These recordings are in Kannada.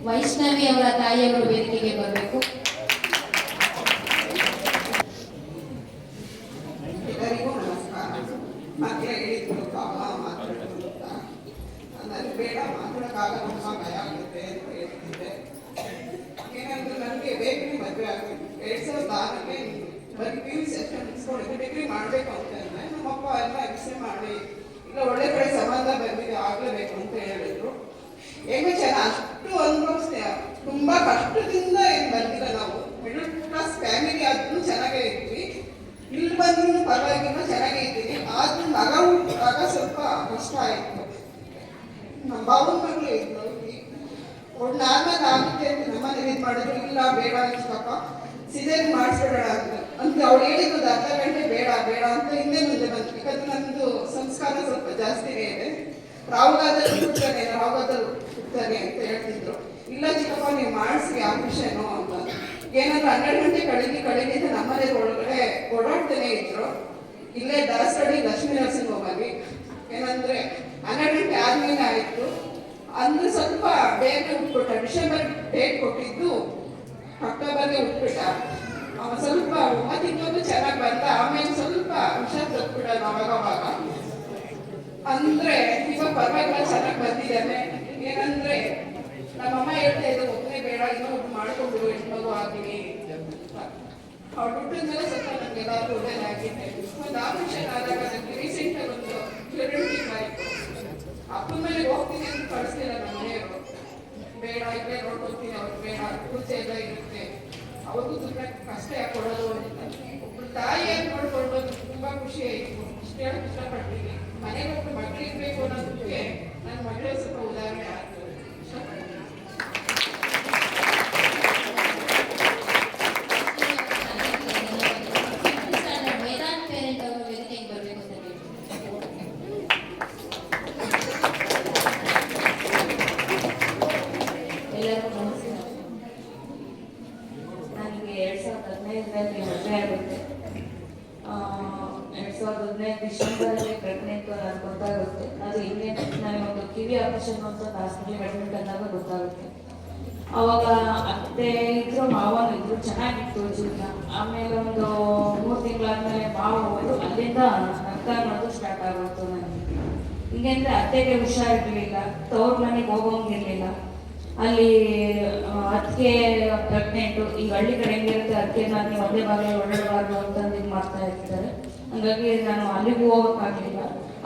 ವೈಷ್ಣವಿ ಅವರ ತಾಯಿಯವರು ವೇದಿಕೆಗೆ ಬರಬೇಕು. ಎಲ್ಲರಿಗೂ ನಮಸ್ಕಾರ. ಮಕ್ಕಳೇ ಹೇಳಿದ್ರು ಅಮ್ಮ ಮಾತಾಡೋದು ಅಂತ, ನನಗೆ ಬೇಡ ಮಾತಾಡೋಕ್ಕಾಗಲ್ಲ, ಭಯ ಆಗುತ್ತೆ ಅಂತ ಹೇಳ್ತಿದ್ದೆ. ಏನಂದ್ರೆ ನನಗೆ ಬೇಗನೆ ಮದುವೆ ಆಗುತ್ತೆ. 2006ಕ್ಕೆ ಬರೀ PUC ಅಷ್ಟೇ ಮುಗಿಸ್ಕೊಂಡು ಡಿಗ್ರಿ ಮಾಡಬೇಕು ಅಂತ ಇದ್ದೆ. ನಮ್ಮಪ್ಪ ಎಲ್ಲ ವಿಷಯ ಮಾಡಿ ಇಲ್ಲ ಒಳ್ಳೆ ಕಡೆ ಸಂಬಂಧ ಬಂದಿದೆ ಆಗಲೇಬೇಕು ಅಂತ ಹೇಳಿದ್ರು. ಹೇಗೆ ಅಷ್ಟು ಅನುಭವಿಸ್ದೆ. ತುಂಬ ಕಷ್ಟದಿಂದ ಏನು ಬಂದಿಲ್ಲ ನಾವು. ಮಿಡಲ್ ಕ್ಲಾಸ್ ಫ್ಯಾಮಿಲಿ ಆದ್ರೂ ಚೆನ್ನಾಗೇ ಇದ್ವಿ. ಇಲ್ಲಿ ಬಂದ್ರೂ ಪರವಾಗಿಲ್ಲ ಚೆನ್ನಾಗೇ ಇದ್ದೀನಿ. ಆದ್ರೂ ಮಗ ಹುಟ್ಟಾಗ ಸ್ವಲ್ಪ ಕಷ್ಟ ಆಯಿತು. ನಮ್ಮ ಬಾವನ ಮಗಳು ಇದ್ಲು, ಅವ್ಳು ನಾರ್ಮಲ್ ಆಗುತ್ತೆ ಅಂತ ನಮ್ಮನೇಲಿ ಇದು ಮಾಡಿದ್ರು. ಇಲ್ಲ ಬೇಡ ಅನ್ಸ್ಬೇಕ ಸಿಜೇರಿಯನ್ ಮಾಡಿಸ್ಬೇಡ ಅಂತ ಅವ್ಳು ಹೇಳಿದ್ದು ಅರ್ಧ ಗಂಟೆ ಬೇಡ ಬೇಡ ಅಂತ ಹಿಂದೆ ಮುಂದೆ ಬಂತು. ಯಾಕಂದ್ರೆ ನಮ್ಮದು ಸಂಸ್ಕಾರ ಸ್ವಲ್ಪ ಜಾಸ್ತಿನೇ ಇದೆ. ರಾಹುಗಾದಲ್ಲಿ ಹುಡ್ತಾನೆ ಹುಡ್ತಾನೆ ಅಂತ ಹೇಳ್ತಿದ್ರು. ಇಲ್ಲ ಚಿಕ್ಕಪ್ಪ ನೀವು ಮಾಡಿಸಿ ಆಪರೇಷನು ಅಂತ. ಏನಾದ್ರು 12 ಗಂಟೆ ಕಳೀಲಿ ನಮ್ಮನೆ ಒಳಗಡೆ ಓಡಾಡ್ತಾನೆ ಇದ್ರು. ಇಲ್ಲೇ ದಾಸರಳ್ಳಿ ಲಕ್ಷ್ಮೀ ನರ್ಸಿಂಗ್ ಹೋಮಲ್ಲಿ ಏನಂದ್ರೆ 12 ಗಂಟೆ ಆದ್ಮೇಲೆ ಆಯಿತು. ಅಂದ್ರೆ ಸ್ವಲ್ಪ ಬೇಗ ಹುಟ್ಬಿಟ್ಟ. ಡಿಸೆಂಬರ್ ಡೇಟ್ ಕೊಟ್ಟಿದ್ದು ಅಕ್ಟೋಬರ್ಗೆ ಹುಟ್ಬಿಟ್ಟ. ಅವ ಸ್ವಲ್ಪ 9 ತಿಂಗಳು ಚೆನ್ನಾಗಿ ಬಂದ. ಆಮೇಲೆ ಸ್ವಲ್ಪ ಹುಷಾರ್ ತಪ್ಪಿಬಿಟ್ಟ ಅವಾಗ. ಅಂದ್ರೆ ಇವಾಗ ಪರವಾಗಿಲ್ಲ ಚೆನ್ನಾಗಿ ಬಂದಿದ್ದಾನೆ. ಏನಂದ್ರೆ ನಮ್ಮಮ್ಮ ಹೇಳ್ತಾ ಇದ್ರು ಒಬ್ಬನೇ ಬೇಡ ಇನ್ನೊಬ್ಬರು ಮಾಡ್ಕೊಂಡು ಹೆಣ್ಮಗು ಆಗ್ತೀನಿ. ಅವ್ರು ಹುಟ್ಟಿದ ಮೇಲೆ ಸ್ವಲ್ಪ ನನಗೆ ಎಲ್ಲಾದ್ರೂ ಒಳ್ಳೇದಾಗಿದೆ. ಒಂದು ಆಪರೇಷನ್ ಆದಾಗ ನನಗೆ ರೀಸೆಂಟಾಗಿ ಒಂದು ಕ್ಲಿಯರೆಂಟಿಂಗ್ ಆಯಿತು. ಅಪ್ಪನ ಮೇಲೆ ಹೋಗ್ತೀನಿ ಅಂತ ಕಳಿಸ್ತಿಲ್ಲ ನಮ್ಮ ಮನೆಯವರು. ಬೇಡ ಇಲ್ಲೇ ನೋಡ್ಕೊತೀನಿ, ಅವ್ರು ಬೇಡ ಪೂಜೆ ಎಲ್ಲ ಇರುತ್ತೆ, ಅವ್ರಿಗೂ ತುಂಬ ಕಷ್ಟ ಕೊಡೋದು ಅಂತ. ಒಬ್ಬರು ತಾಯಿಯಾಗಿ ನೋಡ್ಕೊಂಡು ತುಂಬ ಖುಷಿ ಆಯಿತು. ಇಷ್ಟು ಹೇಳಕ್ಕೆ ಇಷ್ಟಪಡ್ತೀನಿ. ಮನೆಗೆ ಒಬ್ಬರು ಮಕ್ಕಳು ಇರಬೇಕು ಅನ್ನೋದಕ್ಕೆ ನನ್ನ ಮಕ್ಕಳು ಸ್ವಲ್ಪ ಉದಾಹರಣೆ ಆಗ್ತದೆ. ಇಷ್ಟಪಡ್ತೀನಿ. ಡಿಸೆಂಬರಲ್ಲಿ ಪ್ರೆಗ್ನೆಂಟ್ ನನಗೆ ಗೊತ್ತಾಗುತ್ತೆ. ಅದು ಹಿಂಗೆ ನನಗೊಂದು ಕಿವಿ ಆಪರೇಷನ್ ಅಂತ ಹಾಸ್ಪಿಟ್ಲಿಗೆ ಅಡ್ಮಿಟ್ ಆದಾಗ ಗೊತ್ತಾಗುತ್ತೆ. ಅವಾಗ ಅತ್ತೆ ಇದ್ರು ಮಾವನು ಇದ್ರು, ಚೆನ್ನಾಗಿತ್ತು ಜೀವನ. ಆಮೇಲೆ ಒಂದು 3 ತಿಂಗಳಾದ್ಮೇಲೆ ಮಾವ ಹೋದ್ರು. ಅಲ್ಲಿಂದ ರಕ್ತ ಅನ್ನೋದು ಸ್ಟಾರ್ಟ್ ಆಗೋಯ್ತು ನನಗೆ. ಹಿಂಗೆ ಅಂದರೆ ಅತ್ತೆಗೆ ಹುಷಾರಿರಲಿಲ್ಲ, ತವ್ರ ಮನೆಗೆ ಹೋಗೋಂಗಿರಲಿಲ್ಲ. ಅಲ್ಲಿ ಅದಕ್ಕೆ ಪ್ರೆಗ್ನೆಂಟು. ಈಗ ಹಳ್ಳಿ ಕಡೆ ಹೆಂಗಿರುತ್ತೆ, ಅದಕ್ಕೆ ನಾನು ಒಂದೇ ಬಾಗಿಲು ಓಡಾಡಬಾರ್ದು ಅಂತಂದು ಇದು ಮಾಡ್ತಾ ಇರ್ತಾರೆ. ಹಾಗಾಗಿ ನಾನು ಅಲ್ಲಿಗೂ ಹೋಗೋಕ್ಕಾಗಲಿಲ್ಲ.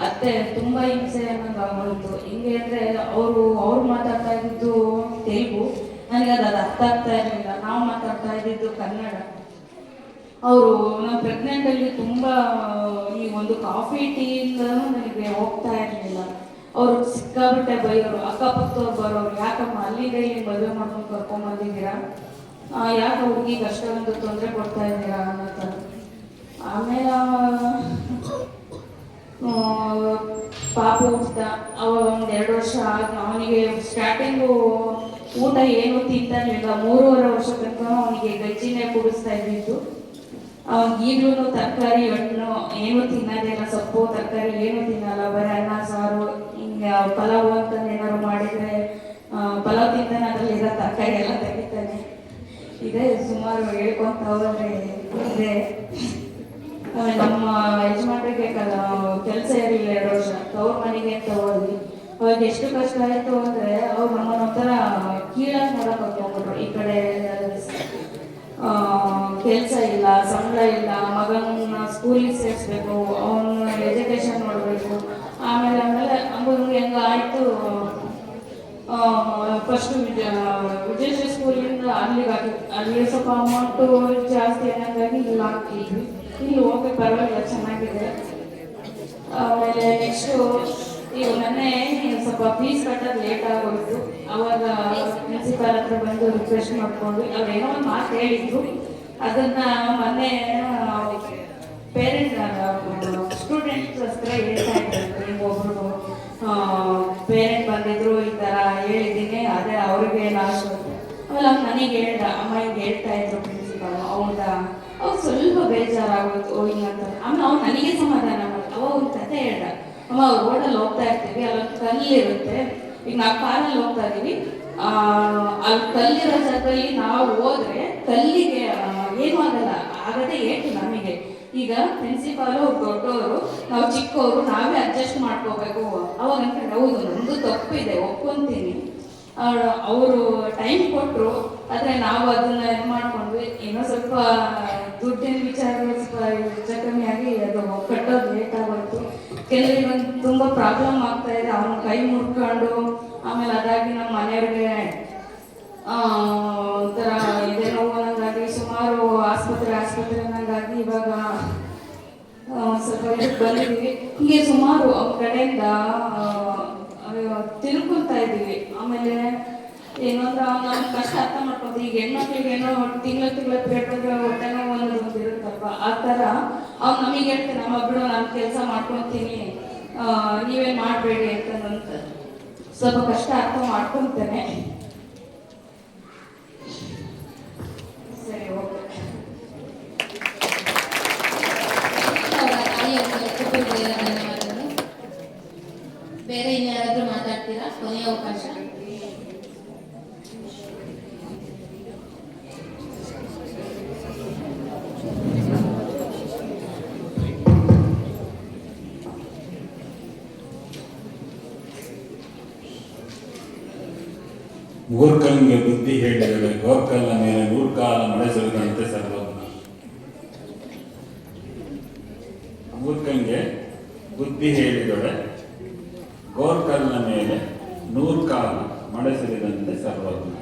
ಅತ್ತೆ ತುಂಬ ಹಿಂಸೆ ಅನ್ನೋದು ಆಗೋಯಿತು. ಹಿಂಗೆ ಅಂದರೆ ಅವ್ರು ಮಾತಾಡ್ತಾ ಇದ್ದಿದ್ದು ತೆಲುಗು, ನನಗೆ ಅದು ಅರ್ಥ ಆಗ್ತಾ ಇರಲಿಲ್ಲ. ನಾವು ಮಾತಾಡ್ತಾ ಇದ್ದಿದ್ದು ಕನ್ನಡ. ಅವರು ನಾವು ಪ್ರೆಗ್ನೆಂಟಲ್ಲಿ ತುಂಬ ಈ ಒಂದು ಕಾಫಿ ಟೀಯಿಂದಲೂ ನನಗೆ ಹೋಗ್ತಾ ಇರಲಿಲ್ಲ. ಅವರು ಸಿಕ್ಕಾಬಿಟ್ಟೆ ಬೈಯೋರು. ಅಕ್ಕಪಕ್ಕದವ್ರು ಬರೋರು, ಯಾಕಮ್ಮ ಅಲ್ಲಿಂದ ಇಲ್ಲಿ ಮದುವೆ ಮಾಡ್ಕೊಂಡು ಕರ್ಕೊಂಬಂದಿದ್ದೀರಾ, ಯಾಕೆ ಹುಡುಗಿಗೆ ಅಷ್ಟೊಂದು ತೊಂದರೆ ಕೊಡ್ತಾ ಇದ್ದೀರಾ ಅನ್ನೋ ಥರ. ಆಮೇಲೆ ಪಾಪ ಹುಟ್ಟ. ಅವಾಗ ಒಂದು 2 ವರ್ಷ ಅವನಿಗೆ ಸ್ಟಾರ್ಟಿಂಗು ಊಟ ಏನು ತಿಂತಾನಿಲ್ಲ. 3.5 ವರ್ಷ ತನಕ ಅವನಿಗೆ ಗಜ್ಜಿನೇ ಕುಡಿಸ್ತಾ ಇದ್ದಿದ್ದು. ಅವನಿಗೆ ಈಗಲೂ ತರಕಾರಿ ಹಣ್ಣು ಏನೂ ತಿನ್ನೋದಿಲ್ಲ, ಸೊಪ್ಪು ತರಕಾರಿ ಏನೂ ತಿನ್ನಲ್ಲ, ಬರೀ ಅನ್ನ ಸಾರು. ಹಿಂಗೆ ಪಲಾವ್ ಅಂತಂದು ಏನಾದ್ರು ಮಾಡಿದರೆ ಪಲಾವ್ ತಿಂತಾನೆ, ಅದರಲ್ಲಿರೋ ತರಕಾರಿ ಎಲ್ಲ ತೆಗಿತಾನೆ. ಇದೆ ಸುಮಾರು ಹೇಳ್ಕೊಂತ ಹೋದ್ರೆ ಇದೆ. ನಮ್ಮ ಯಜಮಾನ್ರಿಗೆ ಕೆಲಸ ಇರಲಿಲ್ಲ 2 ವರ್ಷ. ಅವ್ರ ಮನೆಗೆ ಅಂತ ಹೋದ್ವಿ. ಅವಾಗ ಎಷ್ಟು ಕಷ್ಟ ಆಯಿತು ಅಂದರೆ ಅವ್ರು ನಮ್ಮನ್ನ ಒಂಥರ ಕೀಳಾಗಿ ನೋಡೋಕೆ ಹೋಗ್ಬಿಟ್ರು. ಈ ಕಡೆ ಕೆಲಸ ಇಲ್ಲ, ಸಂಬಳ ಇಲ್ಲ, ಮಗನ ಸ್ಕೂಲಿಗೆ ಸೇರಿಸ್ಬೇಕು, ಅವನ ಎಜುಕೇಷನ್ ನೋಡಬೇಕು. ಆಮೇಲೆ ಹಂಗೆ ಆಯಿತು. ಫಸ್ಟು ವಿಜಯಶ್ರೀ ಸ್ಕೂಲಿಂದ ಅಲ್ಲಿಗೆ ಅಲ್ಲಿ ಸ್ವಲ್ಪ ಅಮೌಂಟು ಜಾಸ್ತಿ ಅನ್ನೋದಾಗಿ ಇಲ್ಲಿ ಹಾಕ್ತಿದ್ವಿ. ಇಲ್ಲಿ ಹೋಗಿ ಪರವಾಗಿಲ್ಲ, ಚೆನ್ನಾಗಿದೆ. ಆಮೇಲೆ ನೆಕ್ಸ್ಟು ಈಗ ಮೊನ್ನೆ ಸ್ವಲ್ಪ ಫೀಸ್ ಕಟ್ಟೋದು ಲೇಟ್ ಆಗೋಯ್ತು. ಅವಾಗ ಪ್ರಿನ್ಸಿಪಾಲ್ ಹತ್ರ ಬಂದು ರಿಕ್ವೆಸ್ಟ್ ಮಾಡಿಕೊಂಡು ಅವ್ರೇನೋ ಒಂದು ಮಾತು ಹೇಳಿದ್ರು. ಅದನ್ನು ಮೊನ್ನೆ ಪೇರೆಂಟ್ ಸ್ಟೂಡೆಂಟ್ಸ್ ಹತ್ರ ಹೇಳ್ತಾ ಇದ್ರು. ಒಬ್ಬರು ಪೇರೆಂಟ್ ಬಂದಿದ್ರು, ಈ ಥರ ಹೇಳಿದ್ದೀನಿ, ಅದೇ ಅವ್ರಿಗೆ ಲಾಸ್ಟ್. ಆಮೇಲೆ ಅವ್ನು ನನಗೆ ಹೇಳ್ದ, ಅಮ್ಮ ಹಿಂಗೆ ಹೇಳ್ತಾ ಇದ್ರು ಪ್ರಿನ್ಸಿಪಾಲ್. ಹೌದಾ, ಅವಾಗ ಸ್ವಲ್ಪ ಬೇಜಾರಾಗೋಯ್ತು. ಹಿಂಗಂತ ಆಮೇಲೆ ಅವ್ನು ನನಗೆ ಸಮಾಧಾನ ಮಾಡಿ ಅವಾಗ ಒಂದು ಕತೆ ಹೇಳ್ದ. ಅಮ್ಮ ರೋಡಲ್ಲಿ ಹೋಗ್ತಾ ಇರ್ತೀವಿ, ಅಲ್ಲೊಂದು ಕಲ್ಲಿರುತ್ತೆ. ಈಗ ನಾವು ಕಾರಲ್ಲಿ ಹೋಗ್ತಾ ಇದೀವಿ, ಅಲ್ಲಿ ಕಲ್ಲಿರೋ ಜಾಗದಲ್ಲಿ ನಾವು ಹೋದ್ರೆ ಕಲ್ಲಿಗೆ ಏನು ಆಗಲ್ಲ, ಆಗದೆ ಏಟು ನಮಗೆ. ಈಗ ಪ್ರಿನ್ಸಿಪಾಲು ದೊಡ್ಡವರು, ನಾವು ಚಿಕ್ಕವರು, ನಾವೇ ಅಡ್ಜಸ್ಟ್ ಮಾಡ್ಕೋಬೇಕು. ಅವಾಗ ಅನ್ಕೊಂಡು ಹೌದು ನಮ್ದು ತಪ್ಪಿದೆ, ಒಪ್ಕೊಂತೀನಿ. ಅವರು ಟೈಮ್ ಕೊಟ್ಟರು, ಆದರೆ ನಾವು ಅದನ್ನ ಇದು ಮಾಡ್ಕೊಂಡ್ವಿ. ಇನ್ನೂ ಸ್ವಲ್ಪ ದುಡ್ಡಿನ ವಿಚಾರಗಳು ಸ್ವಲ್ಪ ಹೆಚ್ಚು ಕಮ್ಮಿ ಆಗಿ ಅದು ಕಟ್ಟೋದು ಲೇಟ್ ಆಗೋಯ್ತು. ಕೆಲವರಿಗೆ ತುಂಬ ಪ್ರಾಬ್ಲಮ್ ಆಗ್ತಾ ಇದೆ. ಅವನ ಕೈ ಮುರ್ಕೊಂಡು ಆಮೇಲೆ ಅದಾಗಿ ನಮ್ಮ ಮನೆಯವ್ರಿಗೆ ಒಂಥರ ಎದೆ ನೋವು ಅನ್ನಂಗಾಗಿ ಸುಮಾರು ಆಸ್ಪತ್ರೆ ಅನ್ನಂಗಾಗಿ ಇವಾಗ ಸ್ವಲ್ಪ ಇದಕ್ಕೆ ಬಂದಿದ್ದೀವಿ. ಹೀಗೆ ಸುಮಾರು ಅವ್ರ ಕಡೆಯಿಂದ ತಿಳ್ಕೊತಾ ಇದ್ದೀವಿ. ಆಮೇಲೆ ಏನಂದ್ರೆ ನಮ್ಮ ಕಷ್ಟ ಅರ್ಥ ಮಾಡ್ಕೊತೀವಿ. ಈಗ ಹೆಣ್ಮಕ್ಳಿಗೆ ಏನೋ ತಿಂಗಳ ಪೇಟ್ರೆ ಹೊಟ್ಟೆ ನೋವು ಅನ್ನೋದು ಒಂದು ಇರುತ್ತಲ್ವ, ಆ ಥರ ಅವ್ನು ನಮಗೆ ಹೇಳ್ತಾರೆ, ನಮ್ಮ ಬಿಡು ನಾನು ಕೆಲಸ ಮಾಡ್ಕೊತೀನಿ, ನೀವೇ ಮಾಡಬೇಡಿ ಅಂತ ಸ್ವಲ್ಪ ಕಷ್ಟ ಅರ್ಥ ಮಾಡ್ಕೊತೇನೆ. ಸರಿ, ಓಕೆ. ಅವರ ತಾಯಿಯವರಿಗೆ ಕುಟುಂಬದ ಧನ್ಯವಾದಗಳು. ಬೇರೆ ಇನ್ಯಾರಾದ್ರೂ ಮಾತಾಡ್ತೀರಾ? ಕೊನೆಯ ಅವಕಾಶ. ಮೂರ್ಖನಿಗೆ ಬುದ್ಧಿ ಹೇಳಿದರೆ ಗೋರ್ಕಲ್ನ ಮೇಲೆ ನೂರ್ಕಾಲ ಮಳೆ ಸುರಿದಂತೆ ಸರ್ವಜ್ಞ. ಮೂರ್ಖನಿಗೆ ಬುದ್ಧಿ ಹೇಳಿದರೆ ಗೋರ್ಕಲ್ನ ಮೇಲೆ ನೂರ್ಕಾಲ ಮಳೆ ಸುರಿದಂತೆ ಸರ್ವಜ್ಞ.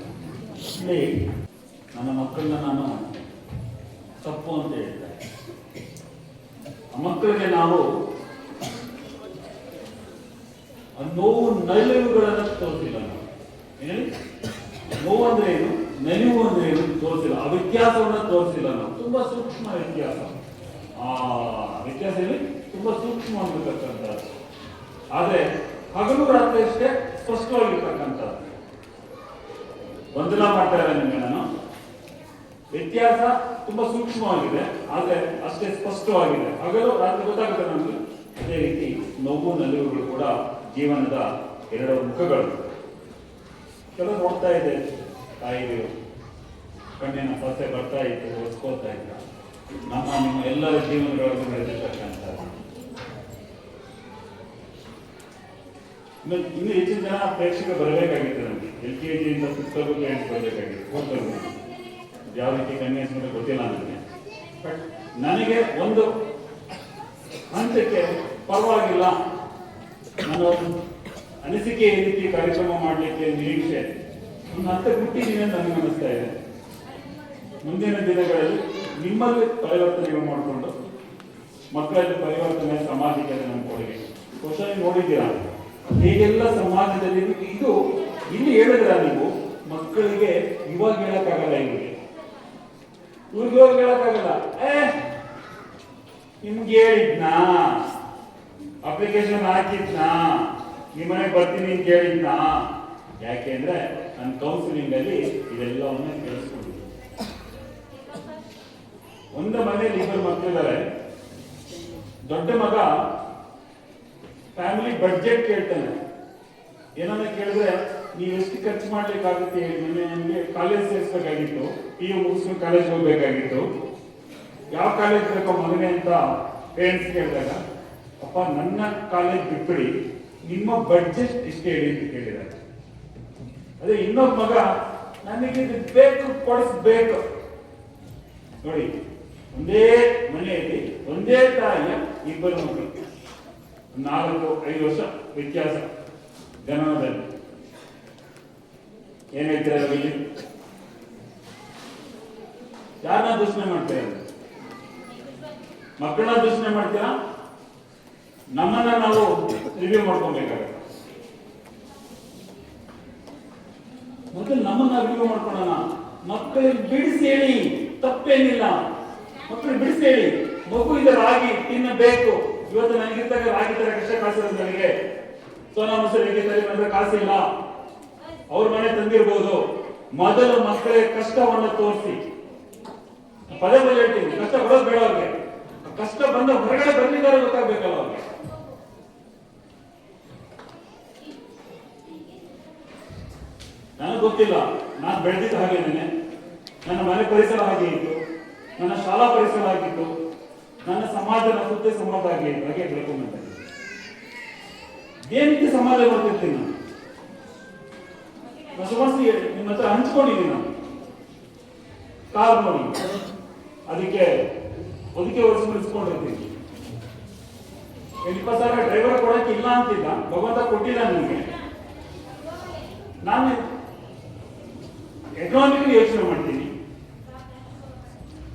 ಇಲ್ಲಿ ನನ್ನ ಮಕ್ಕಳನ್ನ ನಾನು ತಪ್ಪು ಅಂತ ಹೇಳ್ತಾರೆ. ಆ ಮಕ್ಕಳಿಗೆ ನಾವು ನೋವು ನಲಿವುಗಳನ್ನು ತೋರಿಸಿಲ್ಲ. ನಾವು ನೋವು ಅಂದ್ರೆ ಏನು, ನಲಿವು ಅಂದ್ರೆ ಏನು ತೋರಿಸಿಲ್ಲ. ಆ ವ್ಯತ್ಯಾಸವನ್ನು ತೋರಿಸಿಲ್ಲ ನಾವು. ತುಂಬಾ ಸೂಕ್ಷ್ಮ ವ್ಯತ್ಯಾಸ. ಆ ವ್ಯತ್ಯಾಸದಲ್ಲಿ ತುಂಬಾ ಸೂಕ್ಷ್ಮ ಆಗಿರ್ತಕ್ಕಂಥದ್ದು. ಆದ್ರೆ ಹಗಲು ರಾತ್ರಿ ಅಷ್ಟೇ ಸ್ಪಷ್ಟವಾಗಿರ್ತಕ್ಕಂಥದ್ದು. ಗೊಂದಲ ಮಾಡ್ತಾ ಇಲ್ಲ ನಿಮಗೆ ನಾನು. ವ್ಯತ್ಯಾಸ ತುಂಬಾ ಸೂಕ್ಷ್ಮವಾಗಿದೆ, ಆದ್ರೆ ಅಷ್ಟೇ ಸ್ಪಷ್ಟವಾಗಿದೆ. ಹಗಲು ರಾತ್ರಿ ಗೊತ್ತಾಗುತ್ತೆ ನಮಗೆ. ಅದೇ ರೀತಿ ನೋವು ನಲಿವುಗಳು ಕೂಡ ಜೀವನದ ಎರಡು ಮುಖಗಳು. ಕೆಲವು ನೋಡ್ತಾ ಇದೆ, ತಾಯಿಗಳು ಕಣ್ಣಿನ ಸೊಸೆ ಬರ್ತಾ ಇತ್ತು, ಒಸ್ಕೋತಾ ಇದ್ದ. ನಿಮ್ಮ ಎಲ್ಲರ ಜೀವನಗಳಲ್ಲೂ ನಡೆದಿರ್ತಕ್ಕಂಥದ್ದು. ಇನ್ನು ಹೆಚ್ಚಿನ ಜನ ಪ್ರೇಕ್ಷಕ ಬರಬೇಕಾಗಿತ್ತು. ನಮಗೆ LKG ಇಂದ ಪುಸ್ತಕ ಕ್ಲೈಂಟ್ ಬರಬೇಕಾಗಿತ್ತು. ಯಾವ ರೀತಿ ಕನ್ಯಾಸ್ಮೆ ಗೊತ್ತಿಲ್ಲ ನನಗೆ. ಬಟ್ ನನಗೆ ಒಂದು ಹಂತಕ್ಕೆ ಪರವಾಗಿಲ್ಲ, ನನ್ನ ಅನಿಸಿಕೆ ಈ ರೀತಿ ಕಾರ್ಯಕ್ರಮ ಮಾಡಲಿಕ್ಕೆ ನಿರೀಕ್ಷೆ ಒಂದು ಹಂತ ಬಿಟ್ಟಿದ್ದೀನಿ ಅಂತ ನನಗೆ ಅನಿಸ್ತಾ ಇದೆ. ಮುಂದಿನ ದಿನಗಳಲ್ಲಿ ನಿಮ್ಮಲ್ಲಿ ಪರಿವರ್ತನೆಗಳು ಮಾಡಿಕೊಂಡು ಮಕ್ಕಳಲ್ಲಿ ಪರಿವರ್ತನೆ, ಸಮಾಜಕ್ಕೆ ನಮ್ಮ ಕೊಡುಗೆ. ಕ್ವಶನ್ ನೋಡಿದ್ದೀರಾ ಹೀಗೆಲ್ಲ ಸಮಾಜದಲ್ಲಿ ಇದು ಇಲ್ಲಿ ಹೇಳಿದ್ರ ನೀವು ಮಕ್ಕಳಿಗೆ ಇವಾಗ ಹೇಳಕ್ಕಾಗಲ್ಲ. ಇವ್ರಿಗೆ ಇವಾಗ ಹೇಳಕ್ಕಾಗಲ್ಲ. ನಿಮ್ಗೆ ಹೇಳಿದ್ನಾ, ಅಪ್ಲಿಕೇಶನ್ ಹಾಕಿದ್ನಾ, ನಿಮ್ಮನೆಗೆ ಬರ್ತೀನಿ ಅಂತ ಹೇಳಿದ್ನಾ? ಯಾಕೆಂದ್ರೆ ನನ್ನ ಕೌನ್ಸಿಲಿಂಗ್ ಅಲ್ಲಿ ಇದೆಲ್ಲವನ್ನ ಕೇಳಿಸ್ಕೊಂಡಿದ್ದೆ. ಒಂದು ಮನೆಯಲ್ಲಿ ಇಬ್ಬರು ಮಕ್ಕಳಿದ್ದಾರೆ. ದೊಡ್ಡ ಮಗ ಫ್ಯಾಮಿಲಿ ಬಡ್ಜೆಟ್ ಕೇಳ್ತಾನೆ. ಏನನ್ನ ಕೇಳಿದ್ರೆ ನೀವು ಎಷ್ಟು ಖರ್ಚು ಮಾಡ್ಲಿಕ್ಕಾಗುತ್ತೆ ಹೇಳಿ, ನನಗೆ ಕಾಲೇಜ್ ಸೇರಿಸ್ಬೇಕಾಗಿತ್ತು, PU ಮುಗಿಸ್ಕೊಂಡು ಕಾಲೇಜ್ ಹೋಗ್ಬೇಕಾಗಿತ್ತು, ಯಾವ ಕಾಲೇಜ್ ಬೇಕೋ ಮಗನೇ ಅಂತ ಪೇರೆಂಟ್ಸ್ ಕೇಳಿದಾಗ, ಅಪ್ಪ ನನ್ನ ಕಾಲೇಜ್ ಬಿಟ್ಬಿಡಿ, ನಿಮ್ಮ ಬಡ್ಜೆಟ್ ಇಷ್ಟೇ ಹೇಳಿ ಅಂತ ಕೇಳಿದ್ದಾರೆ. ಅದೇ ಇನ್ನೊಬ್ಬ ಮಗ ನನಗೆ ಇದು ಬೇಕು, ಕೊಡಿಸ್ಬೇಕು. ನೋಡಿ, ಒಂದೇ ಮನೆಯಲ್ಲಿ ಒಂದೇ ತಾಯಿಯ ಇಬ್ಬರು ಮಕ್ಕಳು, 4-5 ವರ್ಷ ವ್ಯತ್ಯಾಸ ಜನನದಲ್ಲಿ. ಏನ್ ಹೇಳ್ತೀರ? ಯಾರನ್ನ ದೂಷಣೆ ಮಾಡ್ತೀರ? ಮಕ್ಕಳನ್ನ ದೂಷಣೆ ಮಾಡ್ತೀರಾ? ನಮ್ಮನ್ನ ನಾವು ರಿವ್ಯೂ ಮಾಡ್ಕೊಬೇಕಾಗುತ್ತೆ. ಮೊದಲು ನಮ್ಮನ್ನ ರಿವ್ಯೂ ಮಾಡ್ಕೊಳ್ಳೋಣ. ಮಕ್ಕಳಿಗೆ ಬಿಡಿಸಿ ಹೇಳಿ, ತಪ್ಪೇನಿಲ್ಲ. ಮಕ್ಕಳಿಗೆ ಬಿಡಿಸಿ ಹೇಳಿ, ಮಗು ಇದು ರಾಗಿ ತಿನ್ನಬೇಕು. ಇವತ್ತು ನನಗಿದ್ದಾಗ ರಾಗಿ ತರ ಕಷ್ಟ ಕಾಸಿರೋದು ನನಗೆ, ಸೋನಾ ಮಸೂರಿಗೆ ನನಗೆ ಕಾಸಿಲ್ಲ, ಅವ್ರ ಮನೆ ತಂದಿರ್ಬೋದು. ಮೊದಲು ಮಕ್ಕಳಿಗೆ ಕಷ್ಟವನ್ನು ತೋರಿಸಿ. ಪದೇ ಪದೇ ಹೇಳ್ತೀನಿ, ಕಷ್ಟ ಬರೋದು ಬೇಡ ಅವ್ರಿಗೆ. ಕಷ್ಟ ಬಂದ ಹೊರಗಡೆ ಬಂದಿದ್ದಾರೆ ಗೊತ್ತಾಗ್ಬೇಕಲ್ಲ ಅವ್ರಿಗೆ. ನನಗೆ ಗೊತ್ತಿಲ್ಲ, ನಾನು ಬೆಳೆದಿದ್ದ ಹಾಗೇನೆ, ನನ್ನ ಮನೆ ಪರಿಸರ ಹಾಗೆ ಇತ್ತು, ನನ್ನ ಶಾಲಾ ಪರಿಸರ ಆಗಿತ್ತು, ನನ್ನ ಸಮಾಜದ ಸುತ್ತ ಸಮಾಜ ಹಾಗೆ ಬೆಳ್ಕೊಂಡ್ಬಂದೆ. ಏನಕ್ಕೆ ಸಮಾಜ ಮಾಡ್ತಿರ್ತೀನಿ ನಾನು ಹೊಸವಾಸಿ ನಿಮ್ಮ ಹತ್ರ ಹಂಚ್ಕೊಂಡಿದ್ದೀನಿ. ನಾನು ಕಾರ್ ನೋಡಿ ಅದಕ್ಕೆ ಒದಕೆ ಹೊರಿಸ್ಕೊಂಡಿರ್ತೀನಿ. 20,000 ಡ್ರೈವರ್ ಕೊಡಕ್ಕೆ ಇಲ್ಲ ಅಂತಿಲ್ಲ, ಭಗವಂತ ಕೊಟ್ಟಿಲ್ಲ ನನಗೆ. ನಾನು ಎಕನಾಮಿಕಲಿ ಯೋಚನೆ ಮಾಡ್ತೀನಿ.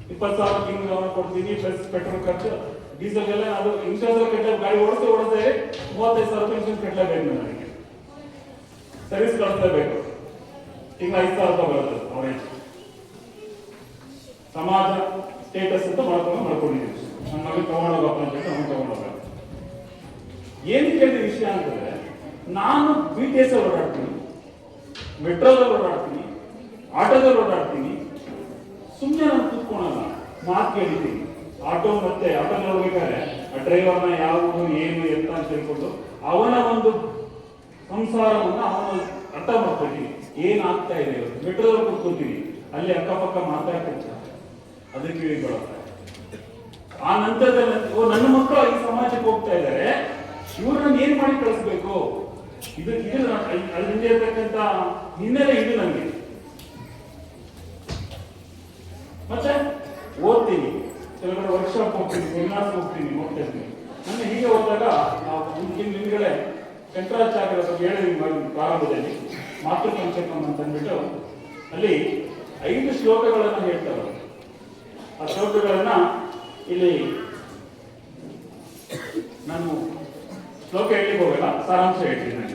20,000 ತಿಂಗಳು ಕೊಡ್ತೀನಿ, ಪ್ಲಸ್ ಪೆಟ್ರೋಲ್ ಖರ್ಚು, ಡೀಸೆಲ್ ಎಲ್ಲ, ಅದು ಇನ್ಶೂರೆನ್ಸ್ ಕಟ್ಟಲೆ, ಗಾಡಿ ಓಡಿಸ್ತಾ 35,000 ರೂಪಾಯಿ ಇನ್ಶೂರೆನ್ಸ್ ಕಟ್ಟಲೇಬೇಕು ನನಗೆ. ಸರ್ವಿಸ್ ಕಳಿಸ್ಲೇಬೇಕು, ತಿಂಗಳ 5,000 ರೂಪಾಯಿ ಬರುತ್ತೆ ಅವರೇಜ್. ಸಮಾಜ ಸ್ಟೇಟಸ್ ಅಂತ ಮಾಡ್ಕೊಂಡಿದ್ದೀವಿ. ನನ್ನ ಮಗ ತಗೊಂಡೋಗಪ್ಪ ಅಂತ ಹೇಳಿ ಅವ್ನು ತಗೊಂಡೋಗ. ಏನಕ್ಕೆ ವಿಷಯ ಅಂತಂದ್ರೆ, ನಾನು BTS ಅಲ್ಲಿ ಓಡಾಡ್ತೀನಿ, ಮೆಟ್ರೋದಲ್ಲಿ ಓಡಾಡ್ತೀನಿ, ಆಟೋದಲ್ಲಿ ಓಡಾಡ್ತೀನಿ. ಸುಮ್ಮನೆ ನಾನು ಕೂತ್ಕೊಳಲ್ಲ, ಮಾತು ಕೇಳಿದ್ದೀನಿ. ಆಟೋದಲ್ಲಿ ಹೋಗ್ಬೇಕಾದ್ರೆ ಆ ಡ್ರೈವರ್ನ ಯಾವುದು ಏನು ಎತ್ತ ಅಂತ ಹೇಳ್ಕೊಂಡು ಅವನ ಒಂದು ಸಂಸಾರವನ್ನ ಅವನು ಅರ್ಥ ಮಾಡ್ಕೊಳ್ತೀನಿ. ಏನಾಗ್ತಾ ಇದೆ ಇವತ್ತು ಮೆಟ್ರೋದಲ್ಲಿ ಕೂತ್ಕೊಳ್ತೀನಿ, ಅಲ್ಲಿ ಅಕ್ಕಪಕ್ಕ ಮಾತಾಡ್ತಿರ್ತಾರೆ, ಅದಕ್ಕೆ ಕಿವಿಗೊಳ್ತಾರೆ. ಆ ನಂತರದಲ್ಲಿ ನನ್ನ ಮಕ್ಕಳು ಈ ಸಮಾಜಕ್ಕೆ ಹೋಗ್ತಾ ಇದ್ದಾರೆ, ಇವ್ರನ್ನ ಏನ್ ಮಾಡಿ ಕಳಿಸ್ಬೇಕು, ಇದು ಅದ್ರ ಹಿಂದೆ ಇರ್ತಕ್ಕಂಥ ಹಿನ್ನೆಲೆ ಇದು ನನಗೆ. ಮತ್ತೆ ಓದ್ತೀನಿ, ಕೆಲವರು ವರ್ಕ್ಶಾಪ್ ಹೋಗ್ತೀನಿ, ಸೆಮಿನಾರ್ಸ್ ಹೋಗ್ತೀನಿ, ನೋಡ್ತಾ ಇರ್ತೀನಿ. ನನ್ನ ಹೀಗೆ ಹೋದಾಗ ಮುಂದಿನ ದಿನಗಳೇ ಶಂಕರಾಚಾರ್ಯರ ಬಗ್ಗೆ ಹೇಳಿದ್ವಿ ಪ್ರಾರಂಭದಲ್ಲಿ, ಮಾತೃಪಂಚಕಂ ಅಂತ ಅಂದ್ಬಿಟ್ಟು ಅಲ್ಲಿ 5 ಶ್ಲೋಕಗಳನ್ನ ಹೇಳ್ತಾರೆ. ಆ ಶ್ಲೋಕಗಳನ್ನ ಇಲ್ಲಿ ನಾನು ಶ್ಲೋಕ ಹೇಳಲಿಕ್ಕೆ ಹೋಗಲ್ಲ, ಸಾರಾಂಶ ಹೇಳ್ತೀನಿ ನಾನು.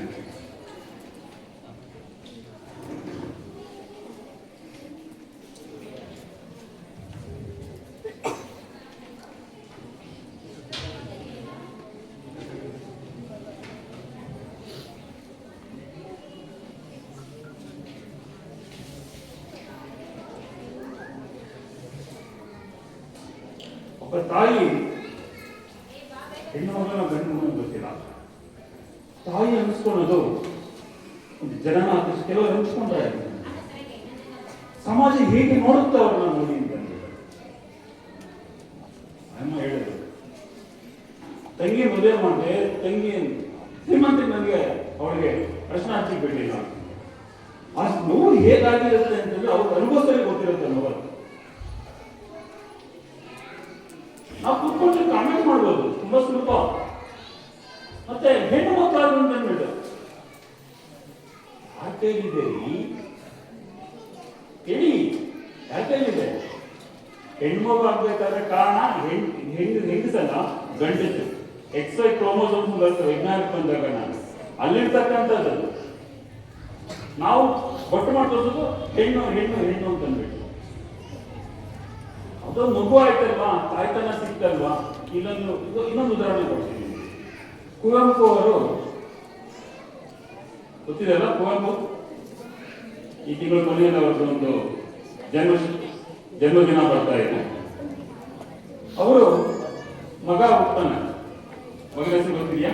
ಒಬ್ಬ ತಾಯಿ ಹೆಣ್ಣು ಮಗನ ಗಂಡು ಮಗನ ಗೊತ್ತಿಲ್ಲ, ತಾಯಿ ಅನಿಸ್ಕೊಳ್ಳೋದು ಒಂದು ಜನನ ಕೆಲವರು ಹಂಚ್ಕೊಂಡ್ರೆ ಸಮಾಜ ಹೇಗೆ ನೋಡುತ್ತೆ ಅವ್ರನ್ನ ನೋಡಿ ಅಂತಂದ್ರೆ. ಅಮ್ಮ ಹೇಳಿದ್ರು, ತಂಗಿ ಮದುವೆ ಮಾಡಿದೆ, ತಂಗಿ ಶ್ರೀಮಂತ, ನನಗೆ ಅವಳಿಗೆ ಪ್ರಶ್ನೆ ಹಚ್ಚಿಕ್ ಬಿಟ್ಟಿಲ್ಲ. ಅಷ್ಟು ನೋವು ಹೇಗಾಗಿರುತ್ತೆ ಅಂತಂದ್ರೆ ಅವ್ರಿಗೆ ಅನುಭವದಲ್ಲಿ ಗೊತ್ತಿರುತ್ತೆ ನೋವು. ನಾವು ಕೂತ್ಕೊಂಡು ಕಾಮೆಂಟ್ ಮಾಡ್ಬೋದು, ತುಂಬಾ ಸುಲಭ. ಮತ್ತೆ ಹೆಣ್ಣು ಮಕ್ಕಳು ಅಂದ್ಬಿಟ್ಟು ಯಾಕೇನಿದೆ ಹೇಳಿ, ಯಾಕೇನಿದೆ ಹೆಣ್ಮಗು ಆಗ್ಬೇಕಾದ್ರೆ ಕಾರಣ ಹೆಂಗಸಲ್ಲ ಗಂಡಸು. XY ಕ್ರೋಮೋಸೋಮ್ಸ್ ಬರ್ತವೆ ವಿಜ್ಞಾನಕ್ಕೆ ಬಂದಾಗ ನಾನು ಅಲ್ಲಿರ್ತಕ್ಕಂಥದ್ದು ನಾವು ಒಟ್ಟು ಮಾಡ್ತೋದು ಹೆಣ್ಣು ಹೆಣ್ಣು ಹೆಣ್ಣು ಅಂತ ಅಂದ್ಬಿಟ್ಟು. ಅದೊಂದು ಮಗು ಆಯ್ತಲ್ವಾ, ತಾಯ್ತನ ಸಿಕ್ತಲ್ವಾ. ಇನ್ನೊಂದು ಉದಾಹರಣೆ ಕೊಡ್ತೀನಿ. ಕುವೆಂಪು ಅವರು ಗೊತ್ತಿದೆಯಲ್ಲ, ಕುವೆಂಪು ಈ ತಿಂಗಳು ಕೊನೆಯಲ್ಲಿ ಅವ್ರದ್ದು ಒಂದು ಜನ್ಮದಿನ ಬರ್ತಾ ಇದೆ. ಅವರು ಮಗ ಹುಟ್ಟಾನೆ, ಮಗನ ಹೆಸರು ಗೊತ್ತಿದೆಯಾ?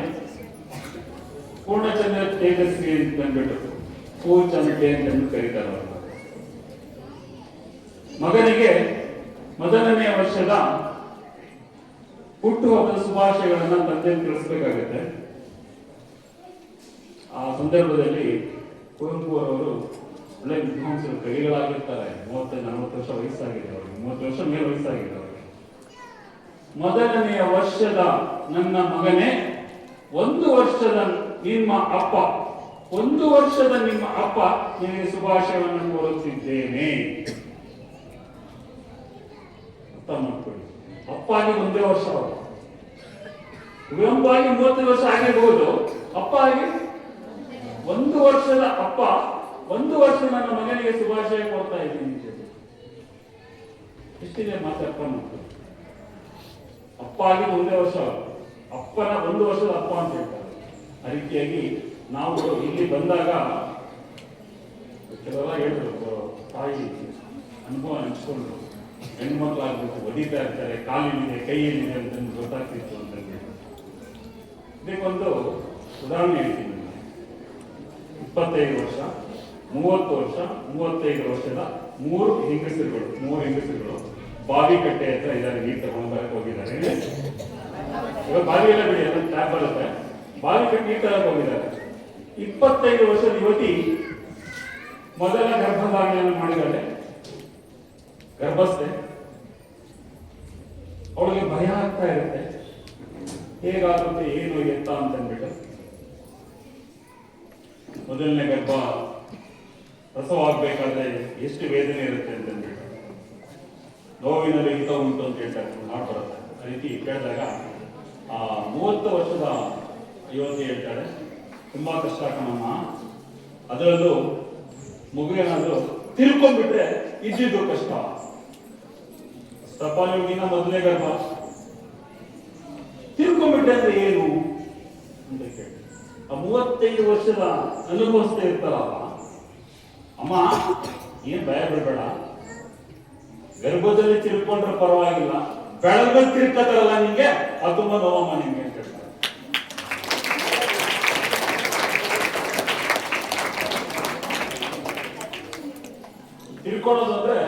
ಪೂರ್ಣಚಂದ್ರ ತೇಜಸ್ವಿ ಅಂತ ಅಂದ್ಬಿಟ್ಟು ಪೂರ್ಣಚಂದ್ರ ಅಂತ ಕರೀತಾರೆ ಅವರು. ಮಗನಿಗೆ ಮೊದಲನೆಯ ವರ್ಷದ ಹುಟ್ಟುಹಬ್ಬದ ಶುಭಾಶಯಗಳನ್ನ ತಂದೆ ತಿಳಿಸಬೇಕಾಗುತ್ತೆ. ಆ ಸಂದರ್ಭದಲ್ಲಿ ಕುವೆಂಪು ಅವರವರು ಒಳ್ಳೆ ವಿದ್ವಾಂಸರು, ಕವಿಗಳಾಗಿರ್ತಾರೆ. 30-40 ವರ್ಷ ವಯಸ್ಸಾಗಿದೆ ಅವರಿಗೆ, 30 ವರ್ಷ ಮೇಲೆ ವಯಸ್ಸಾಗಿದೆ ಅವರಿಗೆ. ಮೊದಲನೆಯ ವರ್ಷದ ನನ್ನ ಮಗನೇ, 1 ವರ್ಷದ ನಿಮ್ಮ ಅಪ್ಪ, 1 ವರ್ಷದ ನಿಮ್ಮ ಅಪ್ಪ ನಿನಗೆ ಶುಭಾಶಯವನ್ನು ಕೋರುತ್ತಿದ್ದೇನೆ. ಅರ್ಥ ಮಾಡ್ಕೊಳ್ಳಿ, ಅಪ್ಪ ಆಗಿ 1 ವರ್ಷ, ಕುವೆಂಪು ಆಗಿ 30 ವರ್ಷ ಆಗಿರ್ಬೋದು, ಅಪ್ಪ ಆಗಿ 1 ವರ್ಷದ ಅಪ್ಪ 1 ವರ್ಷ ನನ್ನ ಮಗನಿಗೆ ಶುಭಾಶಯ ಕೊಡ್ತಾ ಇದ್ದೀನಿ. ಎಷ್ಟಿದೆ ಮಾತು ಅರ್ಥ ಮಾಡ್ಕೊಳ್ಳಿ. ಅಪ್ಪ ಆಗಿ 1 ವರ್ಷ, ಅಪ್ಪನ 1 ವರ್ಷದ ಅಪ್ಪ ಅಂತ ಹೇಳ್ತಾರೆ. ಆ ರೀತಿಯಾಗಿ ನಾವು ಇಲ್ಲಿ ಬಂದಾಗ ಕೆಲವೆಲ್ಲ ಹೇಳಿದ್ರು, ತಾಯಿ ಅನುಭವ ಹಂಚ್ಕೊಂಡ್ರು. ಹೆಣ್ಮಕ್ಳಾಗ್ಬೇಕು, ಒದಿತಾ ಇರ್ತಾರೆ, ಕಾಲಿನಿದೆ ಕೈಯಲ್ಲಿದೆ ಅಂತ ಗೊತ್ತಾಗ್ತಿತ್ತು ಅಂತ ಹೇಳ್ಬಿಟ್ಟು. ಇದಕ್ಕೊಂದು ಉದಾಹರಣೆ ಹೇಳ್ತೀನಿ. 25 ವರ್ಷ 30 ವರ್ಷ 35 ವರ್ಷದ ಮೂರು ಹೆಂಗಸರುಗಳು ಬಾವಿ ಕಟ್ಟೆ ಹತ್ರ ಇದ್ದಾರೆ, ನೀರು ತಗೊಂಡು ಬರಕ್ಕೆ ಹೋಗಿದ್ದಾರೆ. ಇವಾಗ ಬಾವಿ ಎಲ್ಲ ಬಿಡಿ, ಅದನ್ನ ಟ್ಯಾಪ್ ಬರುತ್ತೆ, ಬಾವಿ ಕಟ್ಟೆ ನೀರು ತರಕ್ಕೆ ಹೋಗಿದ್ದಾರೆ. 25 ವರ್ಷದ ಯುವತಿ ಮೊದಲ ಗರ್ಭಧಾರಣೆಯನ್ನು ಮಾಡಿದ್ದಾಳೆ, ಗರ್ಭಸ್ಥೆ. ಅವಳಿಗೆ ಭಯ ಆಗ್ತಾ ಇರುತ್ತೆ, ಹೇಗಾಗುತ್ತೆ ಏನು ಎತ್ತ ಅಂತಂದ್ಬಿಟ್ಟು. ಮೊದಲನೇ ಗರ್ಭ ಪ್ರಸವ ಆಗ್ಬೇಕಾದ್ರೆ ಎಷ್ಟು ವೇದನೆ ಇರುತ್ತೆ ಅಂತಂದ್ಬಿಟ್ಟು, ನೋವಿನಲ್ಲಿ ಹಿತ ಉಂಟು ಅಂತ ಹೇಳ್ತಾರೆ, ನಾಡು ಬರುತ್ತೆ. ಆ ರೀತಿ ಕೇಳಿದಾಗ ಆ 30 ವರ್ಷದ ಯುವತಿ ಹೇಳ್ತಾಳೆ, ತುಂಬಾ ಕಷ್ಟ ಕಣಮ್ಮ, ಅದರಲ್ಲೂ ಮಗುವೇನಾದ್ರೂ ತಿಳ್ಕೊಂಡ್ಬಿಟ್ರೆ ಇದ್ದಿದ್ದು ಕಷ್ಟ. ತಪಾಲಿನ ಮೊದಲನೇ ಗರ್ಭ ತಿಳ್ಕೊಂಡ್ಬಿಟ್ರೆ ಅಂದ್ರೆ ಏನು ಅಂತ ಕೇಳಿ ಆ 35 ವರ್ಷದ ಅನುಭವಿಸ್ತಾ ಇರ್ತಾರಲ್ಲ, ಅಮ್ಮ ಏನ್ ಭಯ ಬಿಡ್ಬೇಡ, ಗರ್ಭದಲ್ಲಿ ತಿಳ್ಕೊಂಡ್ರೆ ಪರವಾಗಿಲ್ಲ, ಬೆಳಗ್ಗೆ ತಿಳ್ಕೊತಾರಲ್ಲ ನಿಂಗೆ ಅದು ತುಂಬಾ ನೋವಮ್ಮ ನಿಂಗೆ ಅಂತ ಹೇಳ್ತಾರೆ. ತಿಳ್ಕೊಳ್ಳೋದು ಅಂದ್ರೆ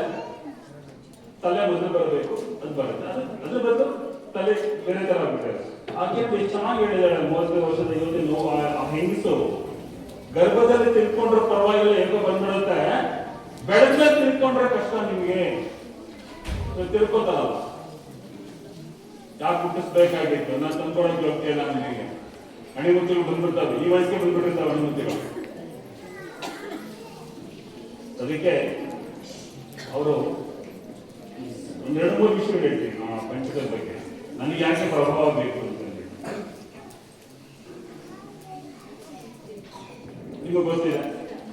ತಲೆ ಮೊದಲು ಬರಬೇಕು, ಅದು ಬರುತ್ತೆ, ಅದ್ರ ಬದಲು ತಲೆ ಬೇರೆ ತರ ಆಗ್ಬಿಟ್ಟಾರೆ. ಆಕೆ ಚೆನ್ನಾಗಿ ಹೇಳಿದಾಳೆ, 30 ವರ್ಷದ ಯುವತಿ ನೋವು, ಆ ಹೆಂಗಸು ಗರ್ಭದಲ್ಲಿ ತಿಳ್ಕೊಂಡ್ರೆ ಪರವಾಗಿಲ್ಲ, ಹೇಗೋ ಬಂದ್ಬಿಡುತ್ತೆ, ಬೆಳಗ್ಗೆ ತಿಳ್ಕೊಂಡ್ರೆ ಕಷ್ಟ ನಿಮ್ಗೆ. ತಿಳ್ಕೊತಾರಲ್ಲ, ಯಾಕೆ ಹುಟ್ಟಿಸ್ಬೇಕಾಗಿತ್ತು, ನಾನು ತಂದ್ಕೊಳಕ್ಕೆ ಹೋಗ್ತಿಲ್ಲ, ನನಗೆ ಅಣಿಮುತ್ತಿಗಳು ಬಂದ್ಬಿಡ್ತಾವೆ, ಈ ವಯಸ್ಸಿಗೆ ಬಂದ್ಬಿಟ್ಟಿರ್ತಾವೆ ಅಣಿಮುತ್ತಿಗಳು. ಅದಕ್ಕೆ ಅವರು ಒಂದ್ 2-3 ವಿಷಯ ಹೇಳ್ತೀನಿ ಆ ಪಂಚಕದ ಬಗ್ಗೆ, ನನಗೆ ಯಾಕೆ ಪ್ರಭಾವ ಬೇಕು ಅಂತಂದ್ರೆ. ನಿಮಗೆ ಗೊತ್ತಿದೆ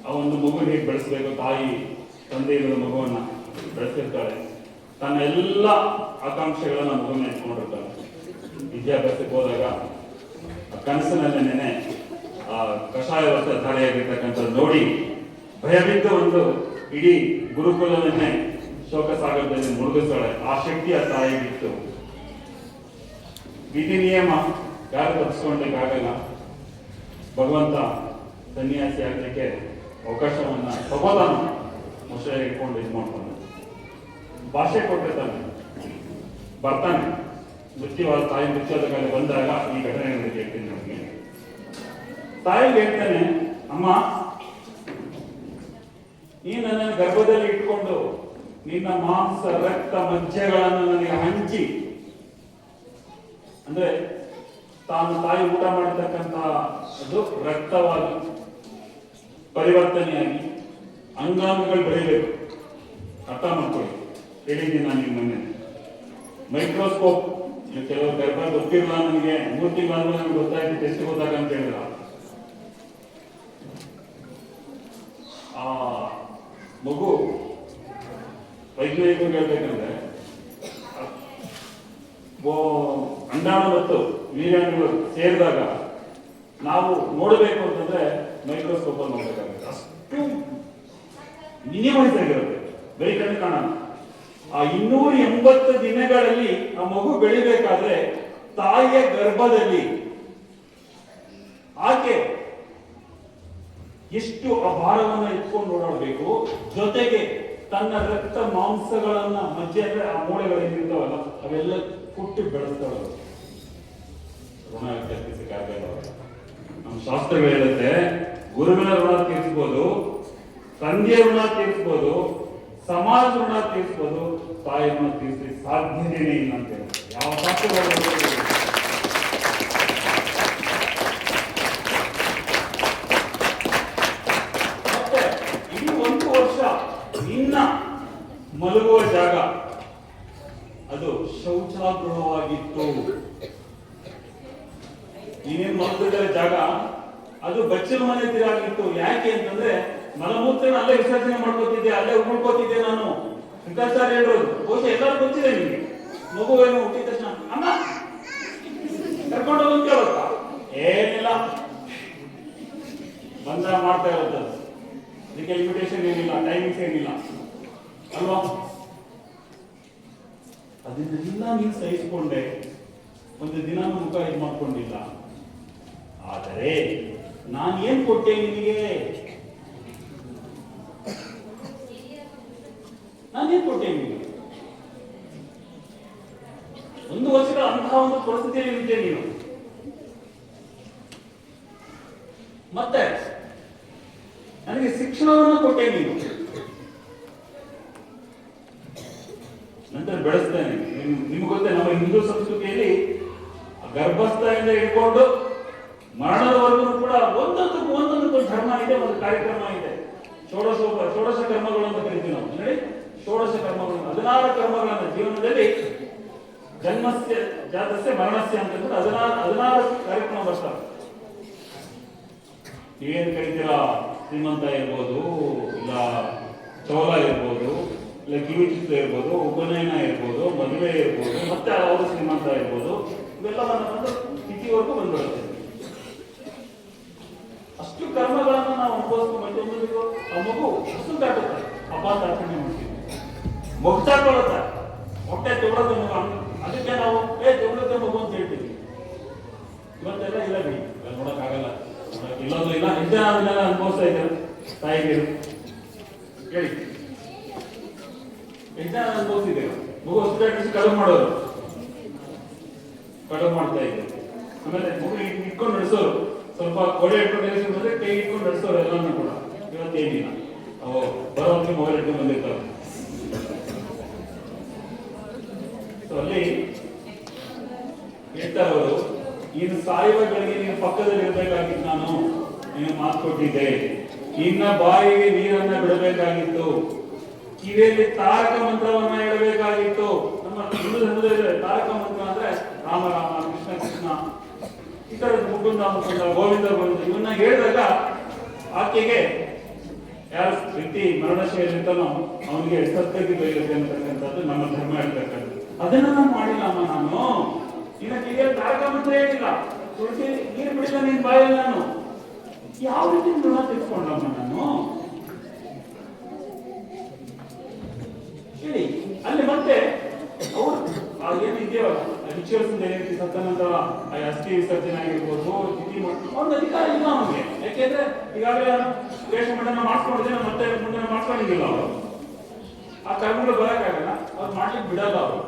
ಆ ಒಂದು ಮಗು ಹೇಗೆ ಬೆಳೆಸ್ಬೇಕು, ತಾಯಿ ತಂದೆ ಇರೋ ಮಗುವನ್ನ ಬೆಳೆಸಿರ್ತಾಳೆ, ತನ್ನ ಎಲ್ಲ ಆಕಾಂಕ್ಷೆಗಳನ್ನ ಮಗುವನ್ನ ಇಟ್ಕೊಂಡಿರ್ತಾಳೆ. ವಿದ್ಯಾಭ್ಯಾಸಕ್ಕೆ ಹೋದಾಗ ಕನಸಿನಲ್ಲೇನೆ ಆ ಕಷಾಯ ವಸ್ತ್ರಧಾರಿಯಾಗಿರ್ತಕ್ಕಂಥದ್ದು ನೋಡಿ ಭಯಬಿದ್ದ ಒಂದು ಇಡೀ ಗುರುಕುಲವನ್ನೇ ಶೋಕ ಸಾಗರದಲ್ಲಿ ಮುಳುಗಿಸ್ತಾಳೆ. ಆ ಶಕ್ತಿ ಆ ತಾಯಿಗಿತ್ತು. ವಿಧಿ ನಿಯಮ ಯಾರು ತಪ್ಪಿಸ್ಕೊಳ್ಳಿಕ್ಕಾಗಲ್ಲ. ಭಗವಂತ ಸನ್ಯಾಸಿ ಆಗಲಿಕ್ಕೆ ಅವಕಾಶವನ್ನ ತಗೋತಾನ, ಮೊಸಳೆ ಇಟ್ಕೊಂಡು ಇದು ಮಾಡ್ಕೊಂಡು ಭಾಷೆ ಕೊಟ್ಟಿರ್ತಾನೆ, ಬರ್ತಾನೆ. ಮೃತ್ಯುವಾದ ತಾಯಿ ಮೃತ್ಯುವಾದ ಕಾಲ ಬಂದಾಗ ಈ ಘಟನೆ ಹೇಳ್ತೀನಿ ನಮಗೆ. ತಾಯಿಗೆ ಹೇಳ್ತಾನೆ, ಅಮ್ಮ ನೀ ನನ್ನ ಗರ್ಭದಲ್ಲಿ ಇಟ್ಕೊಂಡು ನಿನ್ನ ಮಾಂಸ ರಕ್ತ ಮಜ್ಜೆಗಳನ್ನು ನನಗೆ ಹಂಚಿ, ಅಂದ್ರೆ ತಾನು ತಾಯಿ ಊಟ ಮಾಡತಕ್ಕಂತ ಅದು ರಕ್ತವಾಗಿ ಪರಿವರ್ತನೆಯಾಗಿ ಅಂಗಾಂಗಗಳು ಬೆಳಿಬೇಕು. ಅರ್ಥ ಮಾಡ್ಕೊಳ್ಳಿ, ಹೇಳಿದ್ದೀನಿ ನಾನು ನಿಮ್ಮ ಮೊನ್ನೆ. ಮೈಕ್ರೋಸ್ಕೋಪ್ ಕೆಲವರು ಗರ್ಭ ಗೊತ್ತಿರಲ್ಲ ನನಗೆ, 3 ತಿಂಗಳಾದ್ಮೇಲೆ ನನಗೆ ಗೊತ್ತಾಯ್ತು, ಟೆಸ್ಟ್ ಗೊತ್ತಾಗ ಅಂತ ಹೇಳಿದ್ರ. ಆ ಮಗು ವೈಜ್ಞಾನಿಕವಾಗಿ ಹೇಳ್ಬೇಕಂದ್ರೆ ಅಂಡಾಣು ಮತ್ತು ವೀರ್ಯಾಣುಗಳು ಸೇರಿದಾಗ ನಾವು ನೋಡಬೇಕು ಅಂತಂದ್ರೆ ಮೈಕ್ರೋಸ್ಕೋಪ್ ಅಲ್ಲಿ ನೋಡ್ಬೇಕಾಗುತ್ತೆ. ಅಷ್ಟು ಮಿನಿಮೈಸ್ ಆಗಿರುತ್ತೆ, ಬರೀ ಕಣ್ಣು ಕಾಣಲ್ಲ. ಆ 280 ದಿನಗಳಲ್ಲಿ ಆ ಮಗು ಬೆಳಿಬೇಕಾದ್ರೆ ತಾಯಿಯ ಗರ್ಭದಲ್ಲಿ ಆಕೆ ಎಷ್ಟು ಆ ಭಾರವನ್ನು ಎತ್ಕೊಂಡು ಓಡಾಡಬೇಕು, ಜೊತೆಗೆ ತನ್ನ ರಕ್ತ ಮಾಂಸಗಳನ್ನ ಮಧ್ಯೆ ಅಂದ್ರೆ ಆ ಮೂಳೆಗಳೇನಿರ್ತಾವಲ್ಲ ಅವೆಲ್ಲ ಕುಟ್ಟಿ ಬೆಳೆಸ್ತಾಳೆ. ಋಣ ತೀರ್ಸಕ್ಕಾಗಲ್ಲ. ನಮ್ಮ ಶಾಸ್ತ್ರಗಳು ಹೇಳುತ್ತೆ, ಗುರುವಿನ ಋಣ ತೀರಿಸ್ಬೋದು, ತಂದೆಯ ಋಣ ತೀರಿಸ್ಬೋದು, ಸಮಾಜ ಋಣ ತೀರಿಸ್ಬೋದು, ತಾಯಿ ಋಣ ತೀರಿಸಲಿಕ್ಕೆ ಸಾಧ್ಯನೇ ಇಲ್ಲ ಅಂತ ಹೇಳುತ್ತೆ. ಯಾವ ಶಾಸ್ತ್ರಗಳು ನಿನ್ನ ಮಲಗುವ ಜಾಗ ಅದು ಶೌಚಾಗೃಹವಾಗಿತ್ತು. ನೀನೇನ್ ಮಲಗಿದ ಜಾಗ ಅದು ಬಚ್ಚಲ ಮನೆ ತೀರ ಆಗಿತ್ತು. ಯಾಕೆ ಅಂತಂದ್ರೆ ಮಲಮೂತ್ರ ಅಲ್ಲೇ ವಿಸರ್ಜನೆ ಮಾಡ್ಕೋತಿದ್ದೆ, ಅಲ್ಲೇ ಉಳ್ಕೋತಿದ್ದೆ ನಾನು. ಶಂಕರಾಚಾರ್ಯ ಹೇಳಿರೋದು ಬಹುಶಃ ಎಲ್ಲರೂ ಗೊತ್ತಿದೆ ನಿಮಗೆ. ಮಗುವೇನು ಹುಟ್ಟಿದ ತಕ್ಷಣ ಅಮ್ಮ ಕರ್ಕೊಂಡು ಹೋಗೋದು ಕೇಳುತ್ತ ಏನಿಲ್ಲ, ಬಂದ ಮಾಡ್ತಾ ಇರುತ್ತೆ. ಇದಕ್ಕೆ ಲಿಮಿಟೇಷನ್ ಏನಿಲ್ಲ, ಟೈಮಿಂಗ್ಸ್ ಏನಿಲ್ಲ ಅಲ್ವಾ? ಅದನ್ನೆಲ್ಲ ನೀನು ಸಹಿಸಿಕೊಂಡೆ, ಒಂದು ದಿನ ಮುಖ ಇದು ಮಾಡ್ಕೊಂಡಿಲ್ಲ. ಆದರೆ ನಾನು ಏನ್ ಕೊಟ್ಟೆ ನಿನಗೆ? ನಾನೇನ್ ಕೊಟ್ಟೆ ನಿಮಗೆ? ಒಂದು ವರ್ಷದ ಅಂತಹ ಒಂದು ಪರಿಸ್ಥಿತಿಯಲ್ಲಿ ಇದ್ದೆ ನೀನು. ಮತ್ತೆ ನನಗೆ ಶಿಕ್ಷಣವನ್ನು ಕೊಟ್ಟೆ ನೀನು. ನಂತರ ಬೆಳೆಸ್ತೇನೆ. ನಿಮ್ಗೆ ಗೊತ್ತೇ, ನಮ್ಮ ಹಿಂದೂ ಸಂಸ್ಕೃತಿಯಲ್ಲಿ ಗರ್ಭಸ್ಥದಿಂದ ಹಿಡ್ಕೊಂಡು ಮರಣದವರೆಗೂ ಕೂಡ ಒಂದೊಂದಕ್ಕೂ ಧರ್ಮ ಇದೆ, ಒಂದು ಕಾರ್ಯಕ್ರಮ ಇದೆ. ಷೋಡಶ ಕರ್ಮಗಳು ಅಂತ ಕರಿತೀವಿ ನಾವು. ನೋಡಿ, ಷೋಡಶ ಕರ್ಮಗಳು, 16 ಕರ್ಮಗಳನ್ನ ಜೀವನದಲ್ಲಿ ಜನ್ಮಸ್ಯ ಜಾತಸ್ಯ ಮರಣಸ್ಯ ಅಂತ 16 ಕಾರ್ಯಕ್ರಮ ಬರ್ತಾರೆ. ನೀವೇನ್ ಕರಿತೀರಾ? ಶ್ರೀಮಂತ ಇರ್ಬೋದು, ಇಲ್ಲ ಚೌಲ ಇರ್ಬೋದು, ಇಲ್ಲ ಕಿವಿಚಿತ್ರ ಇರ್ಬೋದು, ಉಪನಯನ ಇರ್ಬೋದು, ಮದುವೆ ಇರ್ಬೋದು, ಮತ್ತೆ ಅವರು ಶ್ರೀಮಂತ ಇರ್ಬೋದು, ಇವೆಲ್ಲವನ್ನ ಬಂದು ತಿಥಿವರೆಗೂ ಬಂದ್ಬಿಡುತ್ತೆ. ಅಷ್ಟು ಕರ್ಮಗಳನ್ನ ನಾವು ಅನುಭವಿಸ್ಕೊಂಡು ಆ ಮಗು ಹಸು ದಾಟುತ್ತೆ. ಹಬ್ಬ ಅಂತ ಆಚರಣೆ ಮಾಡ್ತೀವಿ, ಮೊಗ್ಚಾಕೊಳ್ಳುತ್ತೆ, ಹೊಟ್ಟೆ ತೊಗೊಳೋದು ಮಗು. ಅದಕ್ಕೆ ನಾವು ತೊಗೊಳುತ್ತೆ ಮಗು ಅಂತ ಹೇಳ್ತೀವಿ. ಇವತ್ತೆಲ್ಲ ಇಲ್ಲ ಬಿಡಿ, ನೋಡಕ್ಕಾಗಲ್ಲ, ಇಲ್ಲೊಂದು ಇಲ್ಲ. ನಿಜ ಅದನ್ನೆಲ್ಲ ಅನುಭವಿಸ್ತಾ ಇದ್ದಾರೆ ತಾಯಿಗೆ. ಹೇಳಿ, ಎಷ್ಟು ಜನ ಅನುಭವಿಸಿದ್ದೇವೆ? ಮಗು ಹೊಸ ಕಡುಬು ಮಾಡೋರು, ಕಡುಬು ಮಾಡ್ತಾ ಇದ್ರು. ಆಮೇಲೆ ಮಗು ಇಟ್ಕೊಂಡು ನಡೆಸೋರು, ಸ್ವಲ್ಪ ಕೊಡೆ ಇಟ್ಕೊಂಡು ನಡೆಸಿದ್ರೆ ಕೈ ಇಟ್ಕೊಂಡು ನಡೆಸೋರು ಎಲ್ಲಾನು ಕೂಡ. ಇವತ್ತೇನಿಲ್ಲ, ಅವು ಬರೋಕ್ಕೆ ಮೊಬೈಲ್ ಇಟ್ಕೊಂಡು ಬಂದಿರ್ತಾರೆ. ಅಲ್ಲಿ ಹೇಳ್ತಾರೆ ಅವರು, ನೀನು ಸಾಯುವ ಗಳಿಗೆ ನೀನು ಪಕ್ಕದಲ್ಲಿ ಇರಬೇಕಾಗಿತ್ತು, ನಾನು ನೀನು ಮಾತು ಕೊಟ್ಟಿದ್ದೆ. ನಿನ್ನ ಬಾಯಿಗೆ ನೀರನ್ನ ಬಿಡಬೇಕಾಗಿತ್ತು, ಕಿವಿಯಲ್ಲಿ ತಾರಕ ಮಂತ್ರವನ್ನ ಹೇಳಬೇಕಾಗಿತ್ತು. ನಮ್ಮ ಹಿಂದೂ ಧರ್ಮದಲ್ಲಿ ತಾರಕ ಮಂತ್ರ ಅಂದ್ರೆ ರಾಮ ರಾಮ, ಕೃಷ್ಣ ಕೃಷ್ಣ, ಈ ತರದ ಮುಕುಂದ ಮುಕುಂದ, ಗೋವಿಂದ ಗೋವಿಂದ ಇವನ್ನ ಹೇಳಿದಾಗ ಆಕೆಗೆ ಯಾರ ವ್ಯಕ್ತಿ ಮರಣಶೈಲಿಂದನೋ ಅವನಿಗೆ ಸತ್ಯಕ್ಕೆ ಬಯಲುತ್ತೆ ಅಂತಕ್ಕಂಥದ್ದು ನಮ್ಮ ಧರ್ಮ ಹೇಳ್ತಕ್ಕಂಥದ್ದು. ಅದನ್ನ ನಾನು ಮಾಡಿಲ್ಲ ಅಮ್ಮ, ನಾನು ನಿನ್ನ ಕಿವಿಯಲ್ಲಿ ತಾರಕ ಮಂತ್ರ ಹೇಳಿಲ್ಲ, ತುಳಸಿ ನೀರು ಬಿಡಿಲ್ಲ ನಿನ್ ಬಾಯಲ್ಲಿ. ನಾನು ಯಾವ ರೀತಿ ಋಣ ತೆಗೆದುಕೊಂಡಮ್ಮ ನಾನು ಹೇಳಿ. ಅಲ್ಲಿ ಮತ್ತೆ ಅವರು ಏನಿದೆಯೋ ರಿಚುವಲ್ಸ್ ಏನಿದೆ, ಸತ್ತ ನಂತರ ಅಸ್ಥಿ ವಿಸರ್ಜನೆ ಆಗಿರ್ಬೋದು, ತಿಥಿ ಅವ್ನ ಅಧಿಕಾರ ಇಲ್ಲ ಅವನಿಗೆ. ಯಾಕೆಂದ್ರೆ ಈಗಾಗಲೇ ವೇಷ ಮಂಡನ ಮಾಡ್ಕೊಂಡಿದ್ದೇನೆ, ಮತ್ತೆ ಮುಂದೆ ಮಾಡ್ಕೊಂಡಿದ್ದಿಲ್ಲ ಅವರು. ಆ ಕರ್ಮಗಳು ಬರಕ್ಕಾಗಲ್ಲ, ಅವ್ರು ಮಾಡ್ಲಿಕ್ಕೆ ಬಿಡಲ್ಲ ಅವರು.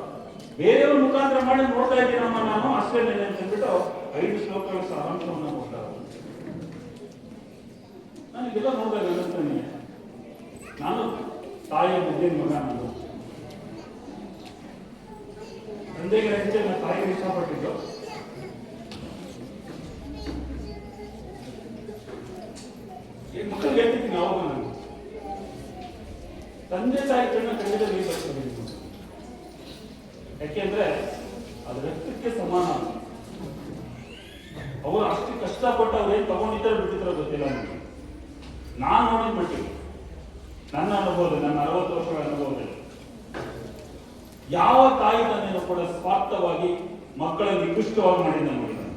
ಬೇರೆಯವ್ರ ಮುಖಾಂತರ ಮಾಡಿ ನೋಡ್ತಾ ಇದ್ದೀನಮ್ಮ ನಾನು, ಅಷ್ಟೇ ಅಂತ ಹೇಳ್ಬಿಟ್ಟು 5 ಶ್ಲೋಕಗಳ ಸಾರಾಂಶವನ್ನು ಕೊಡ್ತಾರೆ. ನನಗೆಲ್ಲ ನೋಡಿದಾಗ ಅನ್ನಿಸ್ತಾನೆ, ನಾನು ತಾಯಿಯ ಮುದ್ದೆ ಮಗ. ನಾನು ತಂದೆಗೆ ಹೆಚ್ಚೆ ನಾನು ತಾಯಿಗೆ ಇಷ್ಟಪಟ್ಟಿದ್ದು. ಮಕ್ಕಳಿಗೆ ಹೇಳ್ತಿದ್ದೀನಿ ಯಾವಾಗ, ನಾನು ತಂದೆ ತಾಯಿ ಕಣ್ಣ ಖಂಡಿತ ನೀರು ಬರ್ತದೆ. ಯಾಕೆಂದ್ರೆ ಅದು ರಕ್ತಕ್ಕೆ ಸಮಾನ. ಅವರು ಅಷ್ಟು ಕಷ್ಟಪಟ್ಟು ಅವ್ರು ಏನ್ ತಗೊಂಡಿದ್ದಾರೆ ಬಿಟ್ಟಿದ್ರೆ ಗೊತ್ತಿಲ್ಲ ನನಗೆ. ನಾನು ನೋಡಿದ ಮಟ್ಟಿಗೆ, ನನ್ನ ಅನುಭವದಲ್ಲಿ, ನನ್ನ 60 ವರ್ಷಗಳ ಅನುಭವದಲ್ಲಿ ಯಾವ ತಾಯಿ ತಂದೆನೂ ಕೂಡ ಸ್ವಾರ್ಥವಾಗಿ ಮಕ್ಕಳನ್ನು ನಿಕೃಷ್ಟವಾಗಿ ಮಾಡಿದ ನೋಡಿದ್ದಾನೆ.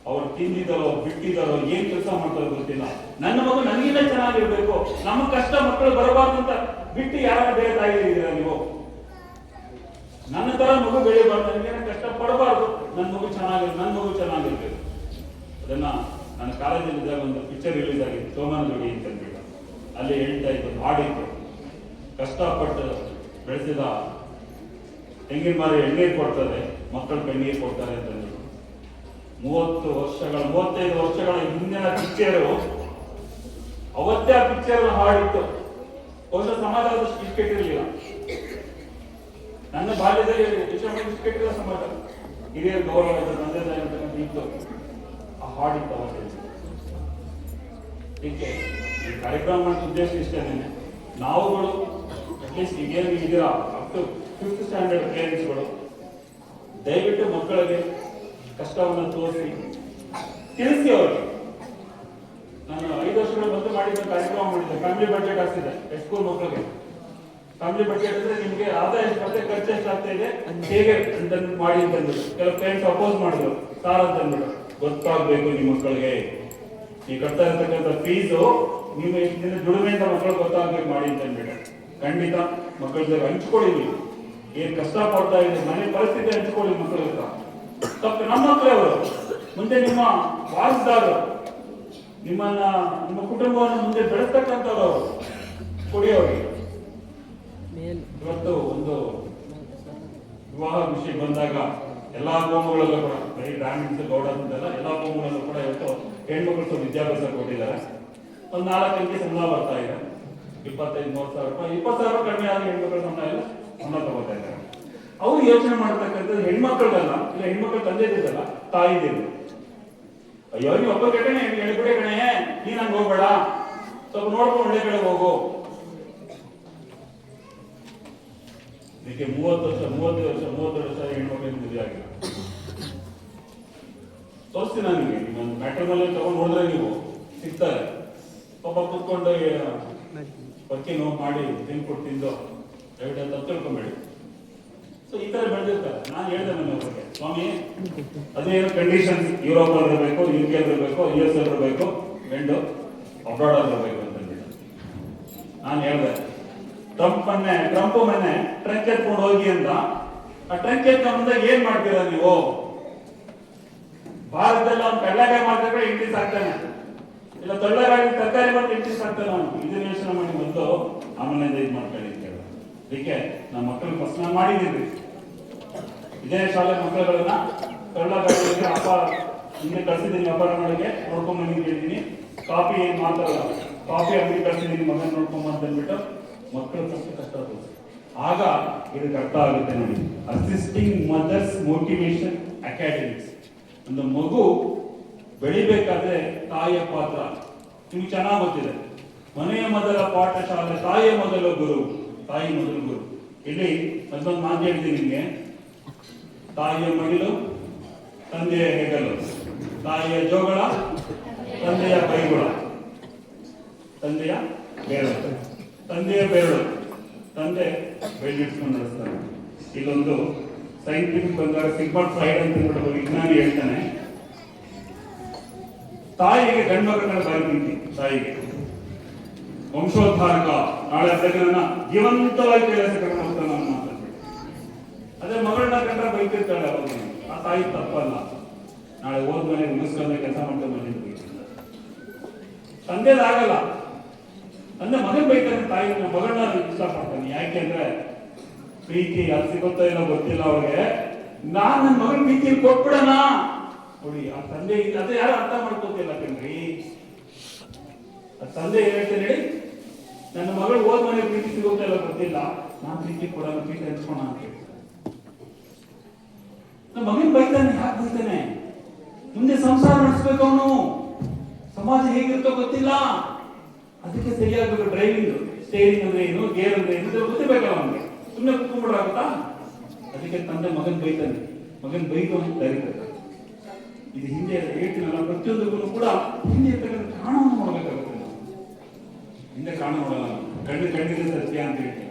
ಅವ್ರು ತಿಂದಿದ್ದಾರೋ ಬಿಟ್ಟಿದ್ದಾರೋ ಏನ್ ಕೆಲಸ ಮಾಡ್ತಾರೋ ಗೊತ್ತಿಲ್ಲ. ನನ್ನ ಮಗು ನನಗಿಂತ ಚೆನ್ನಾಗಿರ್ಬೇಕು, ನಮ್ಮ ಕಷ್ಟ ಮಕ್ಕಳು ಬರಬಾರ್ದು ಅಂತ ಬಿಟ್ಟು ಯಾರ ಬೇರೆ ತಾಯಿ ಇದ್ದೀರಾ ನೀವು? ನನ್ನ ತರ ಮಗು ಬೆಳೆಯಬಾರ್ದು, ನನಗೇನ ಕಷ್ಟ ಪಡಬಾರ್ದು, ನನ್ನ ಮಗು ಚೆನ್ನಾಗಿರ್ಬೇಕು. ಅದನ್ನ ನನ್ನ ಕಾಲೇಜಲ್ಲಿ ಇದ್ದಾಗ ಒಂದು ಪಿಕ್ಚರ್ ರಿಲೀಸ್ ಆಗಿತ್ತು, ಸೋಮನ ಜೋಡಿ ಅಂತ ಅಂದ್ಬಿಟ್ಟು. ಅಲ್ಲಿ ಹೇಳ್ತಾ ಇತ್ತು, ಹಾಡಿತ್ತು, ಕಷ್ಟಪಟ್ಟು ಬೆಳೆಸಿದ ತೆಂಗಿನ ಮರ ಎಣ್ಣೀರು ಕೊಡ್ತಾರೆ, ಮಕ್ಕಳು ಕಣ್ಣೀರು ಕೊಡ್ತಾರೆ ಅಂತ ಅಂದ್ಬಿಟ್ಟು. 35 ವರ್ಷಗಳ ಹಿಂದಿನ ಪಿಕ್ಚರು, ಅವತ್ತೇ ಆ ಪಿಕ್ಚರ್ ಹಾಡಿತ್ತು. ಬಹುಶಃ ಸಮಾಜದಷ್ಟು ಇಷ್ಟೆಟ್ಟಿರಲಿಲ್ಲ. ನನ್ನ ಬಾಲ್ಯದಲ್ಲಿ ಇಷ್ಟೆಟ್ಟಿಲ್ಲ ಸಮಾಜ. ಹಿರಿಯರ ಗೌರವ ತಂದೆ ತಾಯಿ ಇತ್ತು, ಆ ಹಾಡಿತ್ತು ಅವತ್ತೇ. ಹೀಗೆ ಈ ಕಾರ್ಯಕ್ರಮ ಮಾಡಿದ ಉದ್ದೇಶ ಇಷ್ಟೇನೆ. ನಾವುಗಳು ಅಟ್ಲೀಸ್ಟ್ ಈಗೇನು ಇದೀರಾ ಅಪ್ ಟು 5th ಸ್ಟ್ಯಾಂಡರ್ಡ್ ಪೇರೆಂಟ್ಸ್ಗಳು, ದಯವಿಟ್ಟು ಮಕ್ಕಳಿಗೆ ಕಷ್ಟವನ್ನು ತೋರಿಸಿ ತಿಳಿಸಿ ಅವ್ರಿಗೆ. ನಾನು 5 ವರ್ಷಗಳ ಮೊದಲು ಮಾಡಿದ ಕಾರ್ಯಕ್ರಮ ಮಾಡಿದ್ದೆ, ಫ್ಯಾಮಿಲಿ ಬಡ್ಜೆಟ್ ಆಗ್ತಿದೆ ಸ್ಕೂಲ್ ಮಕ್ಕಳಿಗೆ. ಫ್ಯಾಮಿಲಿ ಬಡ್ಜೆಟ್ ಅಂದ್ರೆ ನಿಮ್ಗೆ ಆದಾಯ ಎಷ್ಟು ಬರುತ್ತೆ, ಖರ್ಚು ಎಷ್ಟು ಆಗ್ತಾ ಇದೆ, ಹೇಗೆ ಅಂತ ಮಾಡಿ ಅಂತಂದ್ರು. ಕೆಲವು ಪೇರೆಂಟ್ಸ್ ಅಪೋಸ್ ಮಾಡಿದ್ರು, ಸಾರ್ ಅಂತಂದ್ಬಿಟ್ಟು. ಗೊತ್ತಾಗ್ಬೇಕು ನಿಮ್ಮ ಮಕ್ಕಳಿಗೆ, ಈ ಕಟ್ತಾ ಇರ್ತಕ್ಕಂಥ ಫೀಸು ನೀವು ಇಷ್ಟಿನ ದುಡಿಮೆ ಅಂತ ಮಕ್ಕಳು ಗೊತ್ತಾಗ್ಬೇಕು ಮಾಡಿ ಅಂತ ಅಂದ್ಬಿಟ್ಟು. ಖಂಡಿತ ಮಕ್ಕಳ ಜೊತೆ ಹಂಚ್ಕೊಳ್ಳಿ, ನೀವು ಏನ್ ಕಷ್ಟ ಪಡ್ತಾ ಇದೆ ಮನೆ ಪರಿಸ್ಥಿತಿ ಹಂಚ್ಕೊಳ್ಳಿ ಮಕ್ಕಳ ಹತ್ರ. ತಪ್ಪು ನಮ್ಮ ಮಕ್ಕಳೇ ಅವರು, ಮುಂದೆ ನಿಮ್ಮ ವಾರಸ್ದಾರರು, ನಿಮ್ಮ ಕುಟುಂಬವನ್ನು ಮುಂದೆ ಬೆಳೆಸ್ತಕ್ಕಂಥವ್ರು ಅವರು. ಕೊಡಿ ಅವರಿಗೆ ಸಮಸ್ಯೆ ಬಂದಾಗ ಎಲ್ಲಾ ಕೋಮುಗಳಲ್ಲೂ ಕೂಡ ಬರೀ ಬ್ರಾಹ್ಮಿನ್ಸ್ ಗೌಡ ಅಂತೆಲ್ಲ ಎಲ್ಲಾ ಕೋಮುಗಳಲ್ಲೂ ಕೂಡ ಇವತ್ತು ಹೆಣ್ಮಕ್ಳು ವಿದ್ಯಾಭ್ಯಾಸ ಕೊಟ್ಟಿದ್ದಾರೆ. ಒಂದು 4 ಅಂಕಿ ಸಂಬಳ ಬರ್ತಾ ಇದೆ, 25-30 ಸಾವಿರ ರೂಪಾಯಿ. 20 ಸಾವಿರ ಕಡಿಮೆ ಆದ ಹೆಣ್ಮಕ್ಳು ಸಂಬಳ ತಗೋತಾ ಇದ್ದಾರೆ. ಅವ್ರು ಯೋಚನೆ ಮಾಡ್ತಕ್ಕಂಥದ್ದು ಹೆಣ್ಮಕ್ಳಲ್ಲ, ಇಲ್ಲ ಹೆಣ್ಮಕ್ಳ ತಂದೆದಿದ್ದಲ್ಲ, ತಾಯಿದಿದ್ದು. ಅಯ್ಯೋ ನೀವು ಒಬ್ಬ ಕಡೆನೆ ಹೇಳ್ಬಿಡೆ ಕಣೆ, ನೀನ್ ಹಂಗ ಹೋಗ್ಬೇಡ, ಸ್ವಲ್ಪ ನೋಡ್ಕೊಂಡು ಒಳ್ಳೆ ಕಡೆ ಹೋಗು. ಇದಕ್ಕೆ 30 ವರ್ಷ ಹೆಣ್ಮಕ್ಳಿಗೆ ಮದುವೆ ಆಗಿಲ್ಲ. ತೋರಿಸ್ತೀನಿ ನನಗೆ, ಒಂದು ಮ್ಯಾಟ್ರಿಮೋನಿ ತಗೊಂಡು ನೋಡಿದ್ರೆ ನೀವು ಸಿಗ್ತಾರೆ. ಪಾಪ ಕೂತ್ಕೊಂಡು ಬಕ್ಕಿ ನೋವು ಮಾಡಿ ತಿನ್ಕೊಟ್ಟು ತಿಂದು ದಯವಿಟ್ಟು ಅಂತ ತಿಳ್ಕೊಂಬೇಡಿ. ಸೊ ಈ ತರ ಬೆಳೆದಿರ್ತಾರೆ. ನಾನು ಹೇಳ್ದೆ ನನ್ನ ಅವ್ರಿಗೆ, ಸ್ವಾಮಿ ಅದೇನು ಕಂಡೀಷನ್ಸ್, ಯುರೋಪ್ ಅಲ್ಲಿ ಇರಬೇಕು, UK ಅಲ್ಲಿ ಇರಬೇಕು, US ಅಲ್ಲಿ ಇರಬೇಕು, ಗಂಡು ಅಬ್ರಾಡ್ ಅಲ್ಲಿ ಇರಬೇಕು ಅಂತ ನಾನು ಹೇಳ್ದೆ. ಟ್ರಂಪ್ ಮೊನ್ನೆ ಟ್ರಂಕ್ ಎತ್ಕೊಂಡು ಹೋಗಿ ಅಂತ, ಆ ಟ್ರಂಕ್ ಎತ್ಕೊಂಡ್ ಏನ್ ಮಾಡ್ತೀರಾ ನೀವು? ಭಾರತದಲ್ಲಿ ಅವ್ನು ಕಡಲೆಕಾಯಿ ಮಾಡ್ತಾರೆ ಇಂಟ್ರೀಸ್ ಆಗ್ತಾನೆ, ಇಲ್ಲ ತೊಳ್ಳೆಗಾಯಿ ತರಕಾರಿ ಮಾಡಿ ಇಂಟ್ರೀಸ್ ಆಗ್ತಾನೆ. ಅವನು ಇದನ್ನ ಯೋಚನೆ ಮಾಡಿ ಬಂದು ಆಮೇಲೆ ಇದು ಮಾಡ್ಕೊಳ್ಳಿ ಅಂತ ಹೇಳ. ಅದಕ್ಕೆ ನಮ್ಮ ಮಕ್ಕಳು ಫಸ್ಟ್ ನಾನು ಮಾಡಿದ್ದೀವಿ ಇದೇ ಶಾಲೆ ಮಕ್ಕಳುಗಳನ್ನ ತೊಳ್ಳೆಗಾಯಿ ಅಪ್ಪ ಹಿಂದೆ ಕಳ್ಸಿದ್ದೀನಿ, ವ್ಯಾಪಾರ ಮಾಡೋಕ್ಕೆ ನೋಡ್ಕೊಂಡ್ ಬಂದು ಹೇಳಿದ್ದೀನಿ. ಕಾಫಿ ಏನ್ ಮಾತಾಡಲ್ಲ, ಕಾಫಿ ಅಂಗಡಿ ಕಳ್ಸಿದ್ದೀನಿ ಮಗನ ನೋಡ್ಕೊಂಬ ಅಂತ ಅಂದ್ಬಿಟ್ಟು ಮಕ್ಕಳು ಕಷ್ಟ ಆಗ ಇದಕ್ಕೆ ಅರ್ಥ ಆಗುತ್ತೆ ನೋಡಿ. Assisting mothers motivation academics. ಒಂದು ಮಗು ಬೆಳಿಬೇಕಾದ್ರೆ ತಾಯಿಯ ಪಾತ್ರ ನಿಮ್ಗೆ ಚೆನ್ನಾಗಿ ಗೊತ್ತಿದೆ. ಮನೆಯ ಮೊದಲ ಪಾಠಶಾಲೆ, ತಾಯಿಯ ಮೊದಲ ಗುರು, ತಾಯಿ ಮೊದಲ ಗುರು. ಇಲ್ಲಿ ಮತ್ತೊಂದು ಮಾತು ಹೇಳ್ತೀನಿ ನಿಮ್ಗೆ, ತಾಯಿಯ ಮಡಿಲು ತಂದೆಯ ಹೆಗಲು, ತಾಯಿಯ ಜೋಗಳ ತಂದೆಯ ಬೈಗುಳ, ತಂದೆಯ ಬೆರಳು, ತಂದೆಯ ಬೆರಳು, ತಂದೆ ಬೆಳ್ಳಿಡ್ಸ್ಕೊಂಡು ನಡೆಸ್ತಾನೆ. ಇಲ್ಲೊಂದು ಸೈಂಟಿಫಿಕ್ ಬಂದಾಗ ಸಿಗ್ಮಂಡ್ ಫ್ರಾಯ್ಡ್ ಅಂತ ಹೇಳ್ಬಿಟ್ಟು ವಿಜ್ಞಾನಿ ಹೇಳ್ತಾನೆ, ತಾಯಿಗೆ ಗಂಡ್ಮಕ್ಕಳ ಬಾಯಿ ತಾಯಿಗೆ ವಂಶೋದ್ಧಾರಕ, ನಾಳೆ ಅದನ್ನ ಜೀವಂತವಾಗಿ ಕೆಲಸ ಕರ್ಕೊಂಡು ಹೋಗ್ತಾನೆ. ಅದೇ ಮಗಳನ್ನ ಕಂಡ್ರೆ ಬೈತಿರ್ತಾಳೆ, ಅವಾಗ ಆ ತಾಯಿ ತಪ್ಪಲ್ಲ. ನಾಳೆ ಹೋದ್ಮೇಲೆ ಮುಗಿಸ್ಕೊಂಡ ಕೆಲಸ ಮಾಡ್ಕೊಂಡು ಬಂದಿದ್ವಿ. ತಂದೆದಾಗಲ್ಲ, ಅಂದ್ರೆ ಮಗನ್ ಬೈತಾನೆ, ತಾಯಿ ಮಗಳನ್ನ ಇಷ್ಟಪಡ್ತಾನೆ. ಯಾಕೆಂದ್ರೆ ಪ್ರೀತಿ ಅಲ್ಲಿ ಸಿಗುತ್ತೋ ಏನೋ ಗೊತ್ತಿಲ್ಲ ಅವ್ರಿಗೆ. ನಾನ್ ನನ್ನ ಮಗನ ಪ್ರೀತಿ ಕೊಟ್ಬಿಡಣ ನೋಡಿ. ಆ ತಂದೆ ಅದೇ ಯಾರು ಅರ್ಥ ಮಾಡ್ಕೋತಿಲ್ಲ ಕಣ್ರಿ. ಆ ತಂದೆ ಏನ್ ಹೇಳ್ತೇನೆ ಹೇಳಿ, ನನ್ನ ಮಗಳು ಹೋದ್ ಮನೆ ಪ್ರೀತಿ ಸಿಗುತ್ತೋ ಇಲ್ಲ ಗೊತ್ತಿಲ್ಲ, ನಾನ್ ಪ್ರೀತಿ ಕೊಡೋಣ, ಪ್ರೀತಿ ಹಂಚ್ಕೋಣ ಅಂತ ಹೇಳಿ ನಮ್ಮ ಮಗನ್ ಬೈತಾನೆ. ಯಾಕೆ ಬೈತಾನೆ? ಮುಂದೆ ಸಂಸಾರ ನಡೆಸ್ಬೇಕು ಅವನು, ಸಮಾಜ ಹೇಗಿರುತ್ತೋ ಗೊತ್ತಿಲ್ಲ. ಅದಕ್ಕೆ ಸರಿಯಾಗಬೇಕು ಡ್ರೈವಿಂಗ್, ಸ್ಟೇರಿಂಗ್ ಅಂದ್ರೆ ಏನು, ಗೇರ್ ಅಂದ್ರೆ ಏನು ಗೊತ್ತಿರ್ಬೇಕಲ್ಲ ಅವನಿಗೆ. ಸುಮ್ಮನೆ ಕುತ್ಕೊಂಡ್ಬಿಡ್ರಾಗುತ್ತಾ? ಅದಕ್ಕೆ ತಂದೆ ಮಗನ್ ಬೈತಾನೆ, ಮಗನ್ ಬೈದು ಅಂತ ತರೀತಾರೆ. ಇದು ಹಿಂದೆ ಹೇಳ್ತೀನಲ್ಲ, ಪ್ರತಿಯೊಂದಕ್ಕೂ ಕೂಡ ಹಿಂದೆ ಇರ್ತಕ್ಕಂಥ ಕಾರಣವನ್ನು ನೋಡ್ಬೇಕಾಗುತ್ತೆ. ನಾವು ಹಿಂದೆ ಕಾರಣ ನೋಡಲ್ಲ. ಕಣ್ಣಿಗೆ ಸತ್ಯ ಅಂತ ಹೇಳ್ತೀವಿ.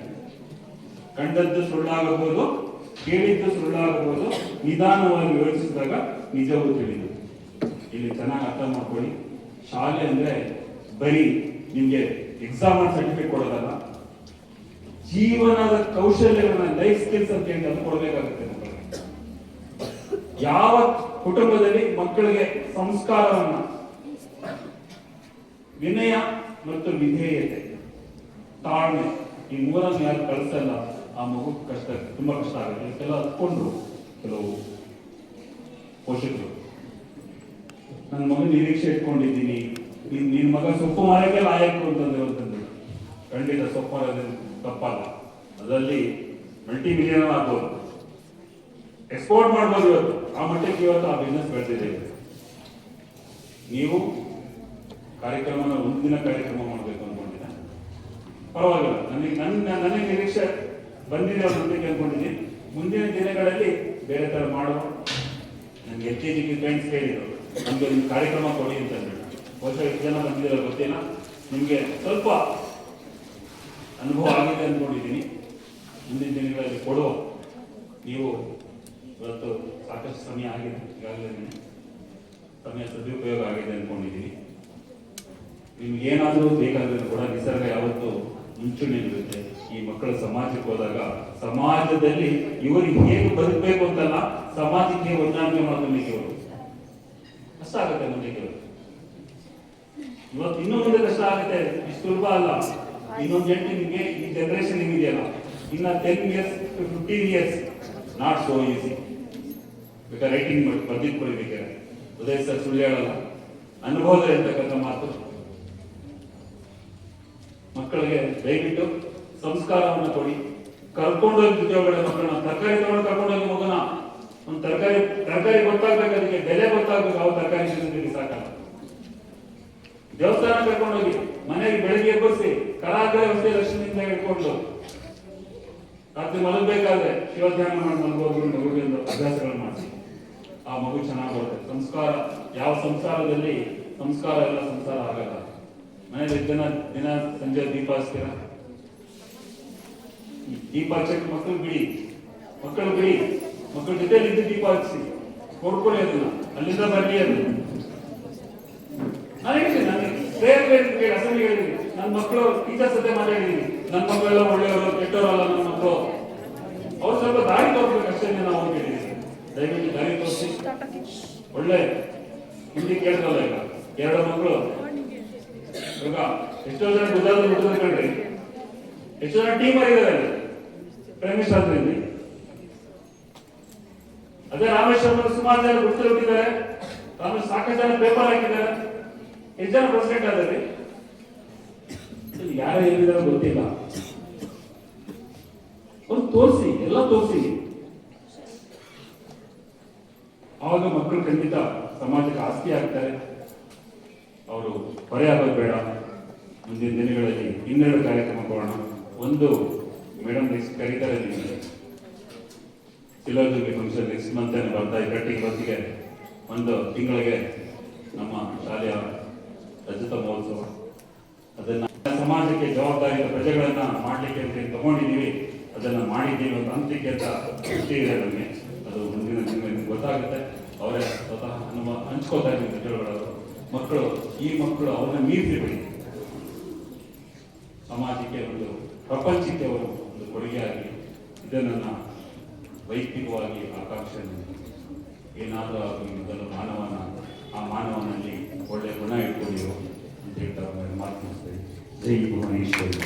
ಕಂಡದ್ದು ಸುಳ್ಳಾಗಬಹುದು, ಕೇಳಿದ್ದು ಸುಳ್ಳಾಗಬಹುದು, ನಿಧಾನವಾಗಿ ಯೋಚಿಸಿದಾಗ ನಿಜವೂ ತಿಳಿದು. ಇಲ್ಲಿ ಚೆನ್ನಾಗಿ ಅರ್ಥ ಮಾಡ್ಕೊಳ್ಳಿ. ಶಾಲೆ ಅಂದ್ರೆ ಬರೀ ನಿಮ್ಗೆ ಎಕ್ಸಾಮ್ ಸರ್ಟಿಫಿಕೇಟ್ ಕೊಡೋದಲ್ಲ, ಜೀವನದ ಕೌಶಲ್ಯಗಳನ್ನ, ಲೈಫ್ ಸ್ಕಿಲ್ಸ್ ಅಂತ ಹೇಳಿ ಅದು ಕೊಡಬೇಕಾಗುತ್ತೆ. ಯಾವ ಕುಟುಂಬದಲ್ಲಿ ಮಕ್ಕಳಿಗೆ ಸಂಸ್ಕಾರವನ್ನ, ವಿನಯ ಮತ್ತು ವಿಧೇಯತೆ, ತಾಳ್ಮೆ, ಈ ಮೂರನ್ನು ಯಾರು ಕಳಿಸಲ್ಲ ಆ ಮಗು ತುಂಬಾ ಕಷ್ಟ ಆಗುತ್ತೆ. ಇದಕ್ಕೆಲ್ಲ ಹತ್ಕೊಂಡ್ರು ಕೆಲವು ಪೋಷಕರು. ನನ್ನ ಮಗನ ನಿರೀಕ್ಷೆ ಇಟ್ಕೊಂಡಿದ್ದೀನಿ, ನಿನ್ ಮಗ ಸೊಪ್ಪು ಮಾರಕ್ಕೆ ಲಾಯಕು ಅಂತಂದ್ರೆ ಖಂಡಿತ ಸೊಪ್ಪು ಮಾರೋದು ತಪ್ಪಲ್ಲ. ಅದರಲ್ಲಿ ಮಲ್ಟಿ ಮಿಲಿಯನರ್ ಆಗ್ಬೋದು, ಎಕ್ಸ್ಪೋರ್ಟ್ ಮಾಡ್ಬೋದು. ಇವತ್ತು ಆ ಮಟ್ಟಕ್ಕೆ ಇವತ್ತು ಆ ಬಿಸ್ನೆಸ್ ಬೆಳೆದಿದೆ. ನೀವು ಕಾರ್ಯಕ್ರಮನ ಮುಂದಿನ ಕಾರ್ಯಕ್ರಮ ಮಾಡಬೇಕು ಅನ್ಕೊಂಡಿದ್ದೆ, ಪರವಾಗಿಲ್ಲ. ನನಗೆ ನಿರೀಕ್ಷೆ ಬಂದಿದೆ ಅನ್ನೋದಕ್ಕೆ ಅನ್ಕೊಂಡಿದ್ದೀನಿ. ಮುಂದಿನ ದಿನಗಳಲ್ಲಿ ಬೇರೆ ತರ ಮಾಡುವ. ನನಗೆ LKG ಫ್ರೆಂಡ್ಸ್ ಕೇಳಿದ್ರು, ನಮ್ಗೆ ಒಂದು ಕಾರ್ಯಕ್ರಮ ಕೊಡಿ ಅಂತ ಹೇಳ್ಬಿಟ್ಟು. ಬಹುಶಃ ಎಷ್ಟು ಜನ ಬಂದಿರೋ ಗೊತ್ತಿಲ್ಲ, ನಿಮ್ಗೆ ಸ್ವಲ್ಪ ಅನುಭವ ಆಗಿದೆ ಅನ್ಕೊಂಡಿದ್ದೀನಿ. ಮುಂದಿನ ದಿನಗಳಲ್ಲಿ ಕೊಡುವ. ನೀವು ಇವತ್ತು ಸಾಕಷ್ಟು ಸಮಯ ಆಗಿದೆ, ಈಗಾಗಲೇ ಸಮಯ ಸದುಪಯೋಗ ಆಗಿದೆ ಅನ್ಕೊಂಡಿದ್ದೀನಿ. ನಿಮ್ಗೆ ಏನಾದರೂ ಬೇಕಾದ್ರೆ ಕೂಡ ನಿಸರ್ಗ ಯಾವತ್ತು ಮುಂಚೂಣಿ ಇರುತ್ತೆ. ಈ ಮಕ್ಕಳು ಸಮಾಜಕ್ಕೆ ಹೋದಾಗ ಸಮಾಜದಲ್ಲಿ ಇವರಿಗೆ ಹೇಗೆ ಬದುಕಬೇಕು ಅಂತಲ್ಲ, ಸಮಾಜಕ್ಕೆ ಹೊಂದಾಣಿಕೆ ಮಾಡ್ಕೊಳ್ಳಿಕ್ಕೆ ಇವರು ಕಷ್ಟ ಆಗುತ್ತೆ. ಮುಂದೆ ಇವತ್ತು ಇನ್ನು ಮುಂದೆ ಕಷ್ಟ ಆಗುತ್ತೆ, ಇಷ್ಟು ಸುಲಭ ಅಲ್ಲ. ಇನ್ನೊಂದು ನಿಮಗೆ ಈ ಜನರೇಷನ್ ಇದೆಯಲ್ಲ, ಇನ್ನ 10 years 15 years not so easy. ಬೇಕಾದ್ರೆ ರೈಟಿಂಗ್ ಮಾಡಿ ಬರ್ದಿಟ್ಕೊಳ್ಳಿ ಬೇಕಾದ್ರೆ. ಉದಯ್ ಸರ್ ಸುಳ್ಳು ಹೇಳಲ್ಲ, ಅನುಭವದ ಇರ್ತಕ್ಕಂಥ ಮಾತು. ಮಕ್ಕಳಿಗೆ ದಯವಿಟ್ಟು ಸಂಸ್ಕಾರವನ್ನು ಕೊಡಿ. ಕರ್ಕೊಂಡೋಗಿ ಜೊತೆಗಡೆ ಮಕ್ಕಳನ್ನ ತರಕಾರಿ ತಗೊಂಡು ಕರ್ಕೊಂಡೋಗಿ ಮಗನ ಒಂದು ತರಕಾರಿ ಗೊತ್ತಾಗ್ಬೇಕು, ಅದಕ್ಕೆ ಬೆಲೆ ಗೊತ್ತಾಗ್ಬೇಕು. ಯಾವ ತರಕಾರಿ ತಿಂದಿದ್ದೀವಿ ಸಾಕಲ್ಲ. ದೇವಸ್ಥಾನ ಕರ್ಕೊಂಡೋಗಿ ಮನೆಗೆ ಬೆಳಗ್ಗೆ ಎಬ್ಬರಿಸಿ ಕರಾಕಡೆ ಹೊಸೇ ಲಕ್ಷ್ಮಿಯಿಂದ ಹಿಡ್ಕೊಂಡು ರಾತ್ರಿ ಮಲಗಬೇಕಾದ್ರೆ ಶಿವಧ್ಯಾನ ಮಾಡಿ ಮಲಗೋದು, ಮಗುವಿಗೆ ಅಭ್ಯಾಸಗಳು ಮಾಡಿಸಿ ಆ ಮಗು ಚೆನ್ನಾಗಿ ಬರುತ್ತೆ. ಸಂಸ್ಕಾರ, ಯಾವ ಸಂಸಾರದಲ್ಲಿ ಸಂಸ್ಕಾರ ಎಲ್ಲ ಸಂಸಾರ ಆಗಲ್ಲ. ಮನೇಲಿ ದಿನ ಸಂಜೆ ದೀಪ ಹಚ್ತೀರ, ದೀಪ ಹಚ್ಚಕ್ಕೆ ಮಕ್ಕಳು ಬಿಡಿ, ಮಕ್ಕಳ ಜೊತೆ ಇದ್ದು ದೀಪ ಹಚ್ಚಿ ಕೊಡ್ಕೊಳ್ಳಿ ಅದನ್ನ, ಅಲ್ಲಿಂದ ಬರಲಿ ಅದು. ನನಗೆ ಅಸೆಂಬ್ಲಿ ಹೇಳಿದ್ದೀನಿ, ನನ್ನ ಮಕ್ಕಳು ಟೀಚರ್ಸ್ ಜೊತೆ ಮಾತಾಡಿದ್ದೀನಿ, ನನ್ನ ಮಕ್ಕಳೆಲ್ಲ ಒಳ್ಳೆಯವರು ಕೆಟ್ಟವರಲ್ಲ, ನನ್ನ ಮಕ್ಕಳು ಅವ್ರು ಸ್ವಲ್ಪ ದಾರಿ ತೋರಿಸ್ಬೇಕು ಅಷ್ಟೇ. ನಾವು ಹೇಳಿದ್ದೀನಿ, ದಯವಿಟ್ಟು ದಾರಿ ತೋರಿಸಿ. ಒಳ್ಳೆ ಹಿಂದಿ ಕೇಳ್ತಲ್ಲ ಈಗ 2 ಮಕ್ಕಳು. ಇವಾಗ ಎಷ್ಟೋ ಜನ ಗುಜರಾತ್ ಕಂಡ್ರಿ, ಎಷ್ಟೋ ಜನ ಟೀಮ್ ಆಗಿದ್ದಾರೆ ಪ್ರೈಮ್ ಮಿನಿಸ್ಟರ್ ಆದ್ರಿಂದ. ಅದೇ ರಾಮೇಶ್ವರ ಸುಮಾರು ಜನ ಗುರ್ತಿದ್ದಾರೆ, ಸಾಕಷ್ಟು ಜನ ಪೇಪರ್ ಹಾಕಿದ್ದಾರೆ, ಎಷ್ಟು ಜನ ಪ್ರೆಸಿಡೆಂಟ್ ಆದ್ರಿ, ಯಾರು ಏನಿದಾರೆ ಗೊತ್ತಿಲ್ಲ. ಒಂದು ತೋರಿಸಿ, ಎಲ್ಲ ತೋರಿಸಿ, ಆವಾಗ ಮಕ್ಕಳು ಖಂಡಿತ ಸಮಾಜಕ್ಕೆ ಆಸ್ತಿ ಆಗ್ತಾರೆ. ಅವರು ಹೊರೆ ಆಗೋದು ಬೇಡ. ಮುಂದಿನ ದಿನಗಳಲ್ಲಿ 12 ಕಾರ್ಯಕ್ರಮ ಕೊಡೋಣ. ಒಂದು ಮೇಡಮ್ ನೆಕ್ಸ್ಟ್ ಕರೀತಾರೆ ನಿಮಗೆ ಸಿಲೋಜಿ ಫಂಕ್ಷನ್ ನೆಕ್ಸ್ಟ್ ಮಂತ್ ಬರ್ತಾ ಕಟ್ಟಿಂಗ್ ಬಸ್ಸಿಗೆ ಒಂದು ತಿಂಗಳಿಗೆ ನಮ್ಮ ಶಾಲೆಯ ರಜತ ಮಹೋತ್ಸವ. ಅದನ್ನ ಸಮಾಜಕ್ಕೆ ಜವಾಬ್ದಾರಿಯ ಪ್ರಜೆಗಳನ್ನ ಮಾಡ್ಲಿಕ್ಕೆ ಅಂತ ತಗೊಂಡಿದ್ದೀವಿ, ಅದನ್ನ ಮಾಡಿದ್ದೀವಿ ಅಂತ ಅಂತಿಕೆ ಅಂತ ಖುಷಿ ಇದೆ ನಮಗೆ. ಅದು ಮುಂದಿನ ತಿಂಗಳಿಗೆ ಗೊತ್ತಾಗುತ್ತೆ. ಅವರೇ ಸ್ವತಃ ಹಂಚ್ಕೋತಾ ಇದ್ದೀವಿ ಪ್ರಜೆಗಳು. ಈ ಮಕ್ಕಳು ಅವ್ರನ್ನ ಮೀರಿಬಿಡಿ, ಸಮಾಜಕ್ಕೆ ಒಂದು ಪ್ರಪಂಚಕ್ಕೆ ಅವರು ಒಂದು ಕೊಡುಗೆಯಾಗಿ. ಇದು ನನ್ನ ವೈಯಕ್ತಿಕವಾಗಿ ಆಕಾಂಕ್ಷೆ. ಏನಾದರೂ ಆಗಲಿ ಮೊದಲು ಆ ಮಾನವನಲ್ಲಿ ಒಳ್ಳೆಯ ಗುಣ ಇಟ್ಕೊಂಡಿರೋ ಅಂತ ಹೇಳ್ತಾ ಮಾತು ಮುಗಿಸ್ತೇವೆ. ಜೈ ಭುವನೇಶ್ವರಿ.